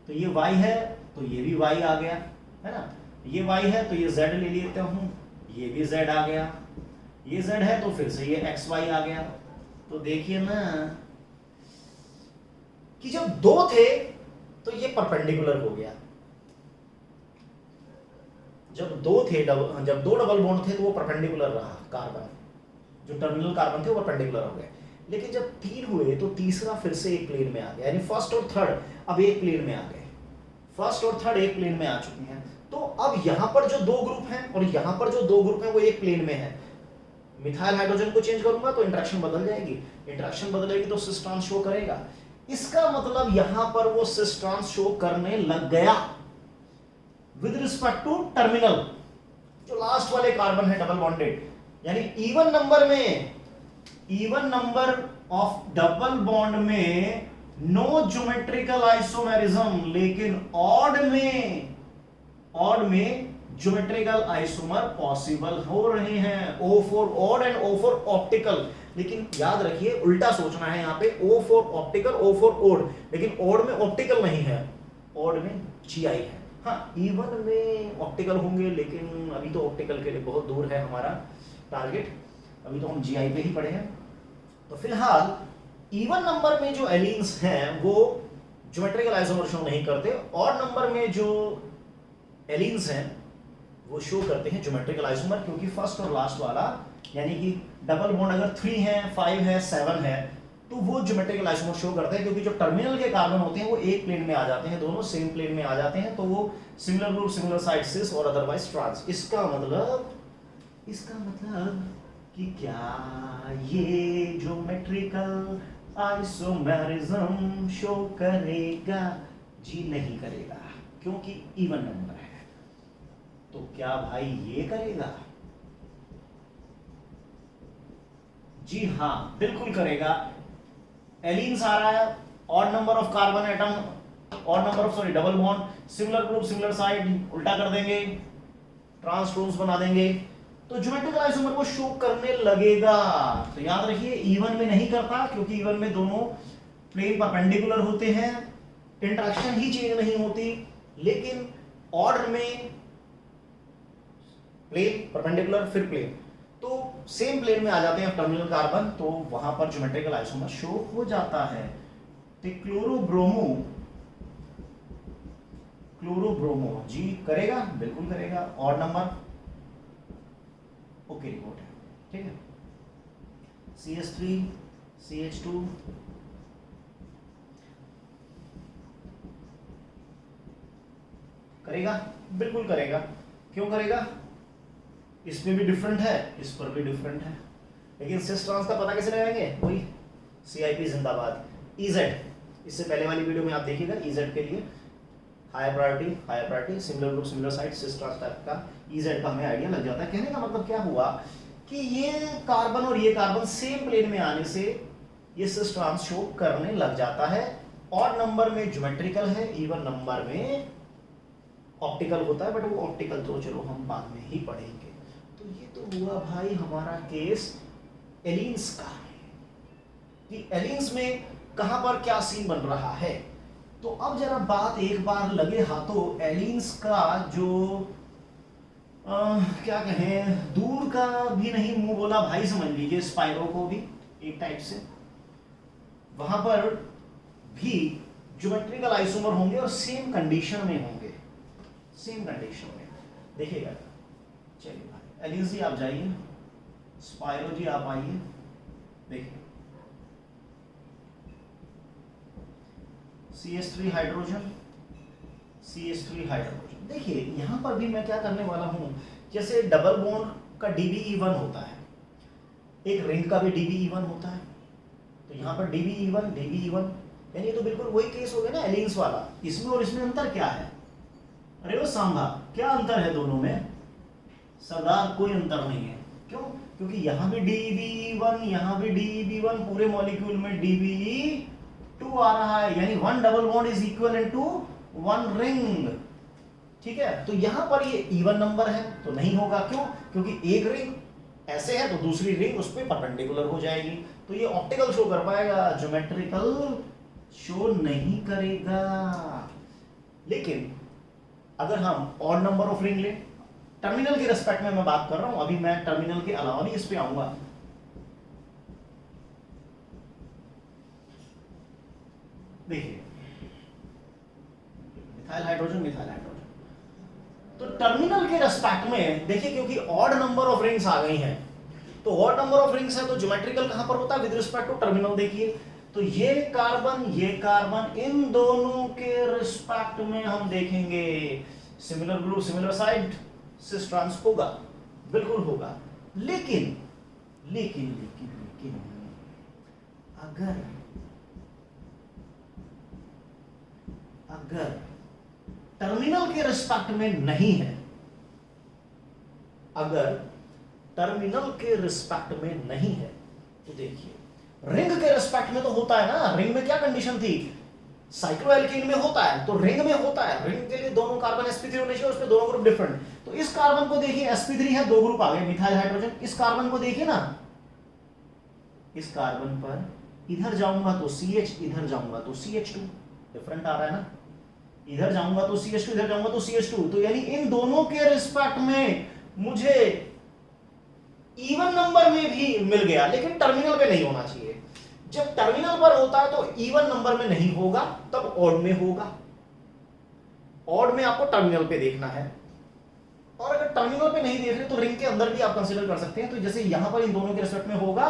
तो ये y है तो ये भी y आ गया, है ना। ये y है तो ये z ले लेता हूं, ये भी z आ गया, ये z है तो फिर से ये xy आ गया। तो देखिए ना कि जब 2 थे तो ये परपेंडिकुलर हो गया, जब 2 थे जब 2 डबल बॉन्ड थे तो वो परपेंडिकुलर रहा, कार्बन जो टर्मिनल कार्बन थे वो परपेंडिकुलर हो गए। लेकिन जब 3 हुए तो तीसरा फिर से एक प्लेन में आ गया, यानी फर्स्ट और थर्ड अब एक प्लेन में आ गए, फर्स्ट और थर्ड एक प्लेन में आ चुके हैं। तो अब यहां पर जो 2 ग्रुप हैं और यहां पर जो 2 ग्रुप हैं वो एक प्लेन में है। मिथाइल हाइड्रोजन को चेंज करूंगा तो इंटरेक्शन बदल जाएगी, इंटरेक्शन बदलेगी तो सिस ट्रांस शो करेगा। इसका मतलब यहां पर वो सिस ट्रांस शो करने लग गया विद रिस्पेक्ट टू टर्मिनल, जो लास्ट वाले कार्बन है डबल बॉन्डेड, यानी even number of double bond में नो ज्योमेट्रिकल आइसोमेरिज्म, लेकिन ऑड में ज्योमेट्रिकल आइसोमर पॉसिबल हो रहे हैं। O for odd and O for optical, लेकिन याद रखिए उल्टा सोचना है यहाँ पे, O for optical O for odd, लेकिन ऑड में ऑप्टिकल नहीं है, ऑड में GI है। हाँ इवन में ऑप्टिकल होंगे, लेकिन अभी तो ऑप्टिकल के लिए बहुत दूर है हमारा टारगेट, अभी तो हम GI पे ही पड़े हैं। तो फिलहाल इवन नंबर में जो एलीन्स हैं वो ज्योमेट्रिकल आइसोमर शो नहीं करते, और नंबर में जो एलीन्स हैं वो शो करते हैं ज्योमेट्रिकल आइसोमर, क्योंकि फर्स्ट और लास्ट वाला यानी कि डबल बॉन्ड अगर 3 है 5 है 7 है तो वो ज्योमेट्रिकल आइसोमर शो करते हैं, क्योंकि जो टर्मिनल के कार्बन होते हैं वो एक प्लेन में आ जाते हैं, दोनों सेम प्लेन में आ जाते हैं, तो वो सिमिलर ग्रुप सिमिलर साइड सिस और अदरवाइज ट्रांस। इसका मतलब कि क्या ये ज्योमेट्रिकल आइसोमेरिज्म शो करेगा? जी नहीं करेगा, क्योंकि इवन नंबर है। तो क्या भाई ये करेगा? जी हाँ बिल्कुल करेगा। एलीन्स आ रहा है, odd number of carbon atom, odd number of double bond, similar group similar side, उल्टा कर देंगे, ट्रांस ट्रांस बना देंगे, तो ज्योमेट्रिकल आइसोमर को शो करने लगेगा। तो याद रखिए इवन में नहीं करता, क्योंकि इवन में दोनों प्लेन परपेंडिकुलर होते हैं, इंटरेक्शन ही चेंज नहीं होती, लेकिन ऑर्डर में प्लेन परपेंडिकुलर फिर प्लेन, तो सेम प्लेन में आ जाते हैं टर्मिनल कार्बन, तो वहां पर ज्योमेट्रिकल आइसोमर शो हो जाता है। तो क्लोरोब्रोमो जी करेगा, बिल्कुल करेगा, ऑड नंबर ओके रिपोर्ट है, ठीक है। CH3 CH2 करेगा, बिल्कुल करेगा। क्यों करेगा? इसमें भी डिफरेंट है, इस पर भी डिफरेंट है, लेकिन सिस ट्रांस का पता कैसे लगाएंगे? वही CIP जिंदाबाद, EZ, इससे पहले वाली वीडियो में आप देखिएगा, EZ के लिए higher priority similar group similar side cis trans type का EZ का हमें आइडिया लग जाता है। कहने का मतलब क्या हुआ कि ये कार्बन और ये कार्बन सेम प्लेन में आने से ये सिस ट्रांस शो करने लग जाता है। ऑड नंबर में ज्योमेट्रिकल है, इवन नंबर में ऑप्टिकल होता है, बट वो ऑप्टिकल तो चलो हम बाद में ही पढ़ेंगे। तो ये तो हुआ भाई हमारा केस एलीन्स का, कि एलीन्स में कहां पर क्या सीन बन रहा है। तो अब जरा बात एक बार लगे हाथों एलीन्स का जो क्या कहें, दूर का भी नहीं मुंह बोला भाई समझ लीजिए, स्पाइरो को भी एक टाइप से, वहां पर भी ज्योमेट्रिकल आइसोमर होंगे और सेम कंडीशन में होंगे, सेम कंडीशन में। देखिएगा। चलिए भाई एलिन जी आप जाइए, स्पाइरो जी आप आइए, देखिए CH3 हाइड्रोजन, CH3 हाइड्रोजन। देखिए यहां पर भी मैं क्या करने वाला हूं, जैसे डबल बॉन्ड का DBE1 होता है, एक रिंग का भी DBE1 होता है, तो यहाँ पर DBE1 यानी ये तो बिल्कुल वही केस हो गया ना एलिन्स वाला। इसमें और इसमें अंतर क्या है? अरे वो सांभा, क्या अंतर है दोनों में? सरदार कोई अंतर नहीं है। क्यों? क्योंकि यहाँ भी DBE1, यहाँ भी DBE1, पूरे मॉलिक्यूल में DBE2 आ रहा है, यानी one double bond is equal to one ring. ठीक है, तो यहां पर ये इवन नंबर है तो नहीं होगा। क्यों? क्योंकि एक रिंग ऐसे है तो दूसरी रिंग उस पर परपेंडिकुलर हो जाएगी, तो ये ऑप्टिकल शो कर पाएगा, ज्योमेट्रिकल शो नहीं करेगा। लेकिन अगर हम ऑड नंबर ऑफ रिंग लें, टर्मिनल के रिस्पेक्ट में मैं बात कर रहा हूं, अभी मैं टर्मिनल के अलावा भी इस पे आऊंगा। देखिए मिथाइल हाइड्रोजन, मिथाइल हाइड्रोजन, तो टर्मिनल के रेस्पेक्ट में देखिए, क्योंकि ऑड नंबर ऑफ रिंग्स आ गई हैं, तो ऑड नंबर ऑफ रिंग्स है तो ज्योमेट्रिकल कहां पर होता है? With respect to terminal. देखिए तो ये कार्बन इन दोनों के रिस्पेक्ट में हम देखेंगे similar group, similar side, cis trans होगा, बिल्कुल होगा। लेकिन लेकिन लेकिन लेकिन अगर अगर टर्मिनल के रिस्पेक्ट में नहीं है, अगर टर्मिनल के रिस्पेक्ट में नहीं है, तो देखिए रिंग के रिस्पेक्ट में तो होता है ना। रिंग में क्या कंडीशन थी? साइक्लोएल्केन में होता है, तो रिंग में होता है। रिंग के लिए दोनों कार्बन sp3 होने चाहिए, उसपे दोनों ग्रुप डिफरेंट। तो इस कार्बन को देखिए sp3 है, दो ग्रुप आ गए मिथाइल हाइड्रोजन। इस कार्बन को देखिए ना, इस कार्बन पर इधर जाऊंगा तो CH, इधर जाऊंगा तो CH2, डिफरेंट आ रहा है ना। इधर जाऊंगा तो CH2, इधर जाऊंगा तो CH2, तो यानी इन दोनों के रिस्पेक्ट में मुझे इवन नंबर में भी मिल गया, लेकिन टर्मिनल पे नहीं होना चाहिए। जब टर्मिनल पर होता है तो इवन नंबर में नहीं होगा, तब ऑड में होगा। ऑड में आपको टर्मिनल पे देखना है, और अगर टर्मिनल पे नहीं देख रहे तो रिंग के अंदर भी आप कंसीडर कर सकते हैं। तो जैसे यहां पर इन दोनों के रिस्पेक्ट में होगा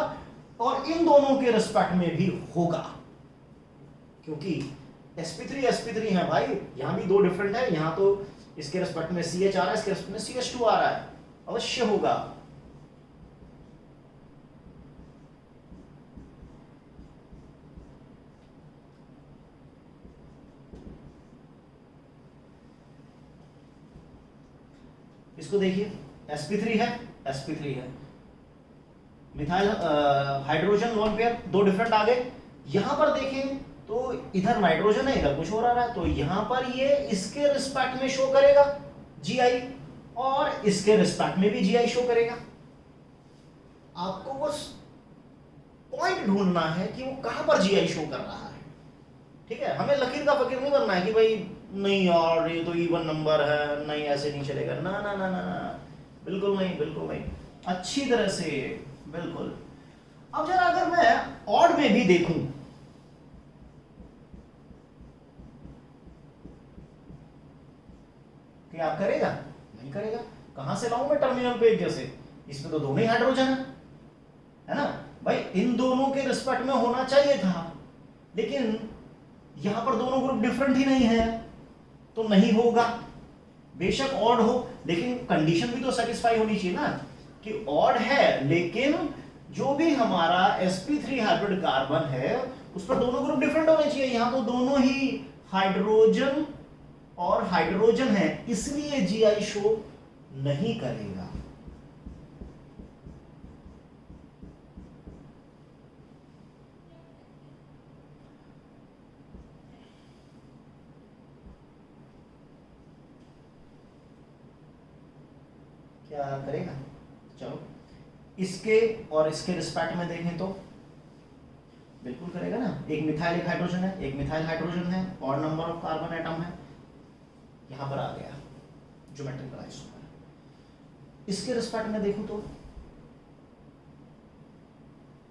और इन दोनों के रिस्पेक्ट में भी होगा, क्योंकि sp3 है भाई, यहां भी दो डिफरेंट है। यहां तो इसके रिस्पेक्ट में CH आ रहा है, इसके रिस्पेक्ट में CH2 आ रहा है, अवश्य होगा। इसको देखिए sp3 है, मिथाइल हाइड्रोजन लोन पेयर, दो डिफरेंट आ गए। यहां पर देखें तो इधर नाइट्रोजन है, इधर कुछ और आ रहा है, तो यहां पर ये इसके रिस्पेक्ट में शो करेगा GI, और इसके रिस्पेक्ट में भी GI शो करेगा। आपको बस पॉइंट ढूंढना है कि वो कहां पर GI शो कर रहा है। ठीक है, हमें लकीर का फकीर नहीं बनना है कि भाई नहीं यार ये तो इवन नंबर है, नहीं ऐसे नहीं चलेगा, ना ना ना ना ना, बिल्कुल नहीं, बिल्कुल नहीं, अच्छी तरह से, बिल्कुल। अब जरा अगर मैं ऑड में भी देखूं, क्या करेगा? नहीं करेगा। कहां से लाऊं मैं टर्मिनल पे? जैसे इसमें तो दोनों ही हाइड्रोजन है ना भाई, इन दोनों के रिस्पेक्ट में होना चाहिए था, लेकिन यहां पर दोनों ग्रुप डिफरेंट ही नहीं है, तो नहीं होगा। बेशक ऑड हो, लेकिन कंडीशन भी तो सेटिस्फाई होनी चाहिए ना कि ऑड है, लेकिन जो भी हमारा sp3 हाइब्रिड कार्बन है उस पर दोनों ग्रुप डिफरेंट होने चाहिए। यहां तो दोनों ही हाइड्रोजन और हाइड्रोजन है, इसलिए GI शो नहीं करेगा। क्या करेगा? चलो इसके और इसके रिस्पेक्ट में देखें तो बिल्कुल करेगा ना। एक मिथाइल एक हाइड्रोजन है, एक मिथाइल हाइड्रोजन है, और नंबर ऑफ कार्बन एटम है, यहां पर आ गया ज्योमेट्रिकल आइसोमर। इसके रिस्पेक्ट में देखूं तो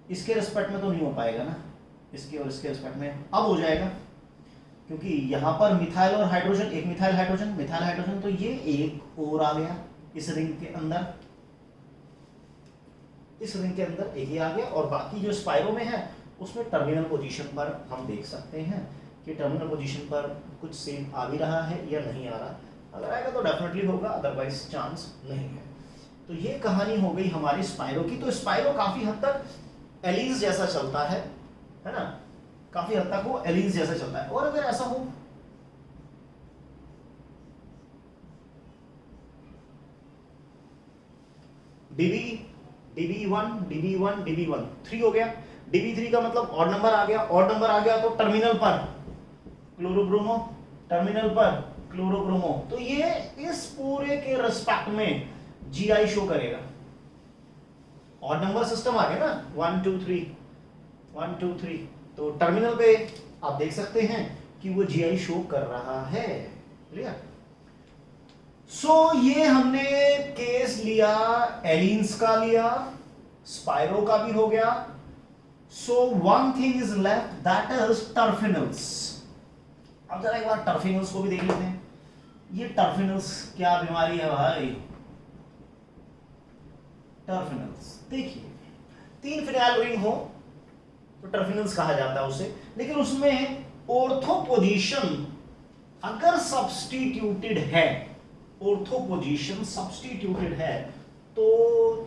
इसके रिस्पेक्ट में तो नहीं हो पाएगा ना, इसके और इसके रिस्पेक्ट में अब हो जाएगा, क्योंकि यहाँ पर मिथाइल और हाइड्रोजन, एक मिथाइल हाइड्रोजन, तो ये एक और आ गया इस रिंग के अंदर, इस रिंग के अंदर एक ही आ गया। और बाकी जो स्पाइरो में है उसमें टर्मिनल पोजीशन पर हम देख सकते हैं कि टर्मिनल पोजीशन पर कुछ सेम आ भी रहा है या नहीं आ रहा। अगर आएगा तो डेफिनेटली होगा, अदरवाइज चांस नहीं है। तो ये कहानी हो गई हमारी स्पाइरो की। तो स्पाइरो काफी हद तक एलीज जैसा चलता है ना, काफी हद तक वो एलीज जैसा चलता है। और अगर ऐसा हो DB1 3 हो गया, DB3 का मतलब ऑड नंबर आ गया, ऑड नंबर आ गया तो टर्मिनल पर क्लोरोब्रोमो, टर्मिनल पर क्लोरोब्रोमो। तो ये इस पूरे के रिस्पेक्ट में GI शो करेगा। ऑड नंबर सिस्टम आ गया ना, 1 2 3, तो टर्मिनल पे आप देख सकते हैं कि वो GI शो कर रहा है। क्लियर? सो ये हमने केस लिया, एलीन्स का लिया, स्पाइरो का भी हो गया। So one thing is left, that is टर्फिनल्स। अब जरा एक बार टर्फिनल्स को भी देख लेते हैं। ये टर्फिनल्स क्या बीमारी है भाई? टर्फिनल्स देखिए, 3 फिनाइल रिंग हो तो टर्फिनल्स कहा जाता है उसे, लेकिन उसमें ऑर्थो पोजीशन अगर सब्स्टिट्यूटेड है, ऑर्थो पोजीशन सब्स्टिट्यूटेड है तो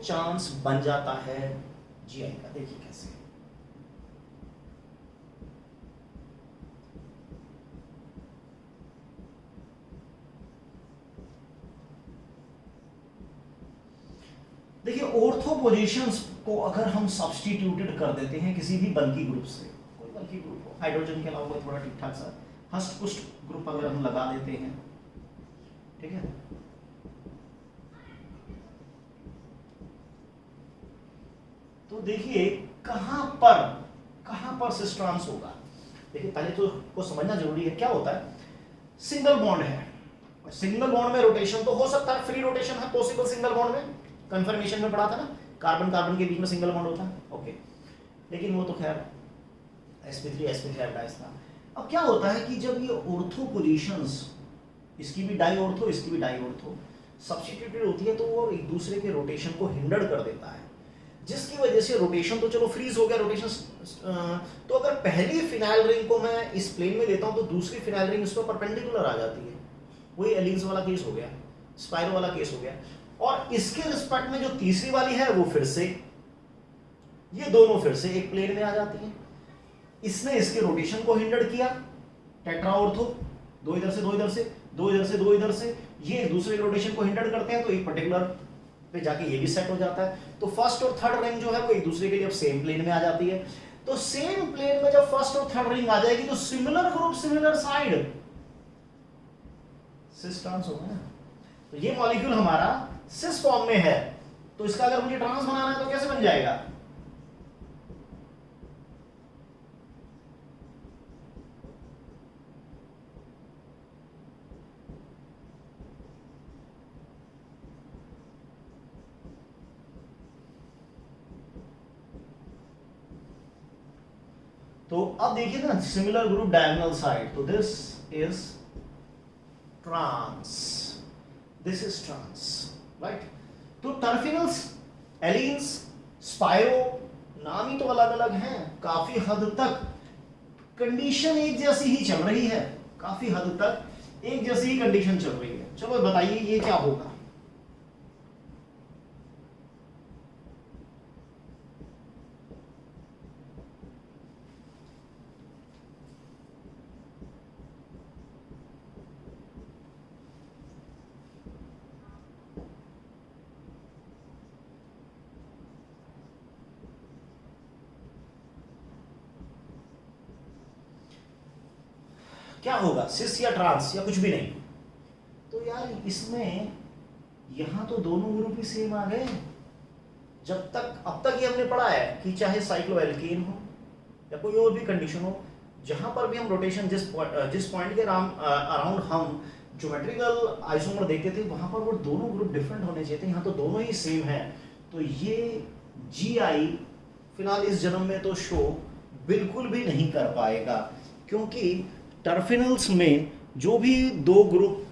चांस बन जाता है GI का। देखिए कैसे, देखिए ऑर्थो पोजीशंस को अगर हम सब्स्टिट्यूटेड कर देते हैं किसी भी बल्कि ग्रुप से, कोई बल्कि ग्रुप हो, हाइड्रोजन के अलावा थोड़ा ठीक ठाक सा हस्त पुष्ट ग्रुप अगर हम लगा देते हैं, ठीक है, तो देखिए कहां पर सिस ट्रांस होगा। देखिए पहले तो को समझना जरूरी है क्या होता है। सिंगल बॉन्ड है, सिंगल बॉन्ड में रोटेशन तो हो सकता है, फ्री रोटेशन है पॉसिबल सिंगल बॉन्ड में, कंफर्मेशन में पढ़ा था ना, कार्बन कार्बन के बीच में सिंगल बॉन्ड होता है, ओके। लेकिन वो तो खैर sp3 डाइस था। अब क्या होता है कि जब ये ऑर्थो पोजीशंस, इसकी भी डाई ऑर्थो, इसकी भी डाई ऑर्थो सब्स्टिट्यूटेड होती है तो वो एक दूसरे के रोटेशन को हिंडर कर देता है, जिसकी वजह से रोटेशन तो चलो फ्रीज हो गया रोटेशन। तो अगर पहली फिनाइल रिंग को मैं इस प्लेन में लेता हूं तो दूसरी फिनाइल रिंग इस पर परपेंडिकुलर आ जाती है। वही एलीन्स वाला केस हो गया, स्पाइरो वाला केस हो गया। और इसके रिस्पेक्ट में जो तीसरी वाली है वो फिर से, ये दोनों फिर से एक प्लेन में आ जाती है। इसने इसके रोटेशन को हिंडर किया, टेट्रा ऑर्थो, दो इधर से दो इधर से, दो इधर से दो इधर से, ये एक दूसरे के रोटेशन को हिंडर करते हैं तो एक पर्टिकुलर पे जाके ये भी सेट हो जाता है। तो फर्स्ट और थर्ड रिंग जो है वो एक दूसरे के लिए सेम प्लेन में आ जाती है। तो सेम प्लेन में जब फर्स्ट और थर्ड रिंग आ जाएगी तो similar group similar side cis trans होगा ना। तो ये मॉलिक्यूल हमारा सिस फॉर्म में है, तो इसका अगर मुझे ट्रांस बनाना है तो कैसे बन जाएगा? तो अब देखिए ना, सिमिलर ग्रुप डायगोनल साइड, तो this is trans, this is trans, right. तो टर्फिनल्स, एलीन्स, स्पाइरो, नाम ही तो अलग अलग हैं, काफी हद तक कंडीशन एक जैसी ही चल रही है, काफी हद तक एक जैसी ही कंडीशन चल रही है। चलो बताइए ये क्या होगा? क्या होगा? सिस या ट्रांस या कुछ भी नहीं? तो यार इसमें यहां तो दोनों ग्रुप ही सेम आ गए। जब तक अब तक ये हमने पढ़ा है कि चाहे साइक्लोएल्केन हो या कोई और भी कंडीशन हो, जहां पर भी हम रोटेशन जिस पॉइंट के अराउंड हम ज्योमेट्रिकल आइसोमर देखते थे वहां पर वो दोनों ग्रुप डिफरेंट होने चाहिए थे, यहाँ तो दोनों ही सेम है। तो ये GI फिलहाल इस जन्म में तो शो बिल्कुल भी नहीं कर पाएगा, क्योंकि टर्फिनल्स में जो भी दो ग्रुप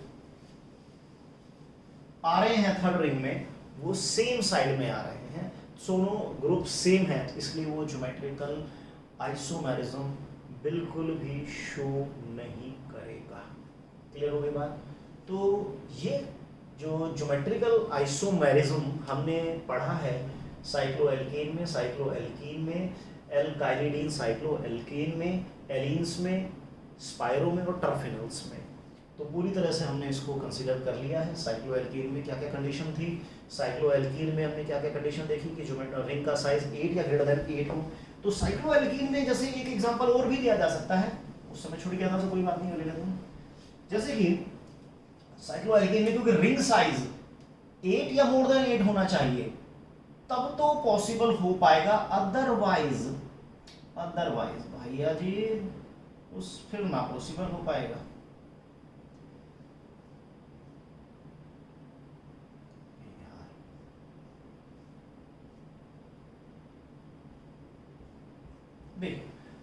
आ रहे हैं थर्ड रिंग में वो सेम साइड में आ रहे हैं, दोनों ग्रुप सेम है, इसलिए वो ज्योमेट्रिकल आइसोमेरिज्म बिल्कुल भी शो नहीं करेगा। क्लियर हो गई बात? तो ये जो ज्योमेट्रिकल आइसोमेरिज्म हमने पढ़ा है साइक्लोएल्केन में, साइक्लोएल्कीन में, एल्काइलिडीन साइक्लोएल्केन में, एलीन्स में, स्पाइरो में और टर्फिनल्स में, तो पूरी तरह से हमने इसको कंसीडर कर लिया है। साइक्लोएल्कीन में क्या क्या कंडीशन थी, साइक्लोएल्कीन में हमने क्या क्या कंडीशन देखी कि जो रिंग का साइज 8 या ग्रेटर देन 8 हो। तो साइक्लोएल्कीन में जैसे एक एग्जांपल और भी दिया जा सकता है, उस समय छुट्टी गया था तो कोई बात नहीं, ले लेते हैं। जैसे कि साइक्लोएल्कीन में क्योंकि रिंग साइज 8 या मोर देन 8 होना चाहिए तब तो पॉसिबल हो पाएगा, अदरवाइज भैया जी उस फिर ना पॉसिबल हो पाएगा।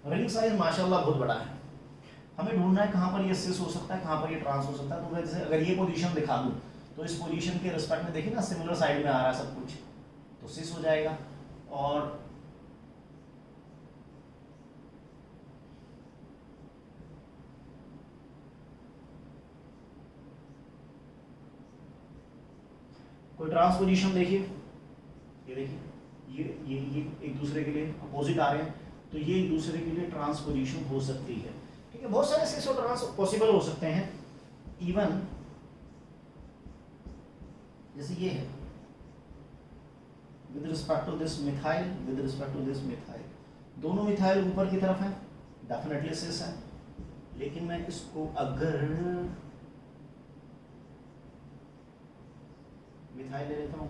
रिंग साइज माशाल्लाह बहुत बड़ा है, हमें ढूंढना है कहां पर ये सिस हो सकता है, कहां पर ये ट्रांस हो सकता है। तो जैसे अगर ये पोजीशन दिखा दूं तो इस पोजीशन के रिस्पेक्ट में देखिए ना सिमिलर साइड में आ रहा है सब कुछ, तो सिस हो जाएगा। और कोई ट्रांस पोजीशन देखिए, ये देखिए ये एक दूसरे के लिए अपोजिट आ रहे हैं, तो ये एक दूसरे के लिए ट्रांसपोजिशन हो सकती है। ठीक है, बहुत सारे सिस और ट्रांस पॉसिबल हो सकते हैं। इवन जैसे ये है with respect to this methyl, with respect to this methyl, दोनों मिथाइल ऊपर की तरफ है, डेफिनेटली सिस है। लेकिन मैं इसको अगर मिथाइल ले लेता हूँ,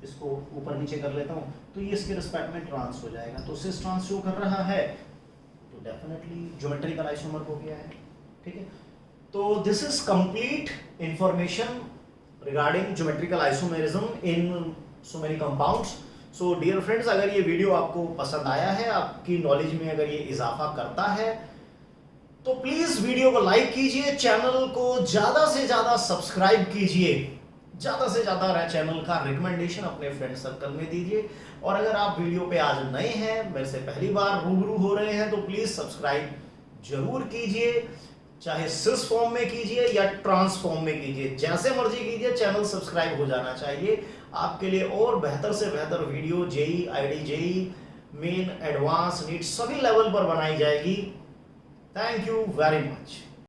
इसको ऊपर नीचे कर लेता हूँ, तो ये इसके रिस्पेक्ट में ट्रांस हो जाएगा। तो सिस ट्रांस शो कर रहा है तो डेफिनेटली ज्योमेट्रिकल आइसोमर हो गया है। ठीक है, तो this is complete information regarding geometrical isomerism in so many compounds. So dear friends, अगर ये वीडियो आपको पसंद आया है, आपकी नॉलेज में अगर ये इजाफा करता है, तो प्लीज वीडियो को लाइक कीजिए, चैनल को ज्यादा से ज्यादा सब्सक्राइब कीजिए, ज्यादा से ज्यादा चैनल का रिकमेंडेशन अपने फ्रेंड सर्कल में दीजिए। और अगर आप वीडियो पे आज नए हैं, मेरे से पहली बार रूबरू हो रहे हैं, तो प्लीज सब्सक्राइब जरूर कीजिए, चाहे सिस फॉर्म में कीजिए या ट्रांस फॉर्म में कीजिए, जैसे मर्जी कीजिए, चैनल सब्सक्राइब हो जाना चाहिए। आपके लिए और बेहतर से बेहतर video JEE, IIT JEE, Main, advanced, NEET सभी लेवल पर बनाई जाएगी। Thank you very much.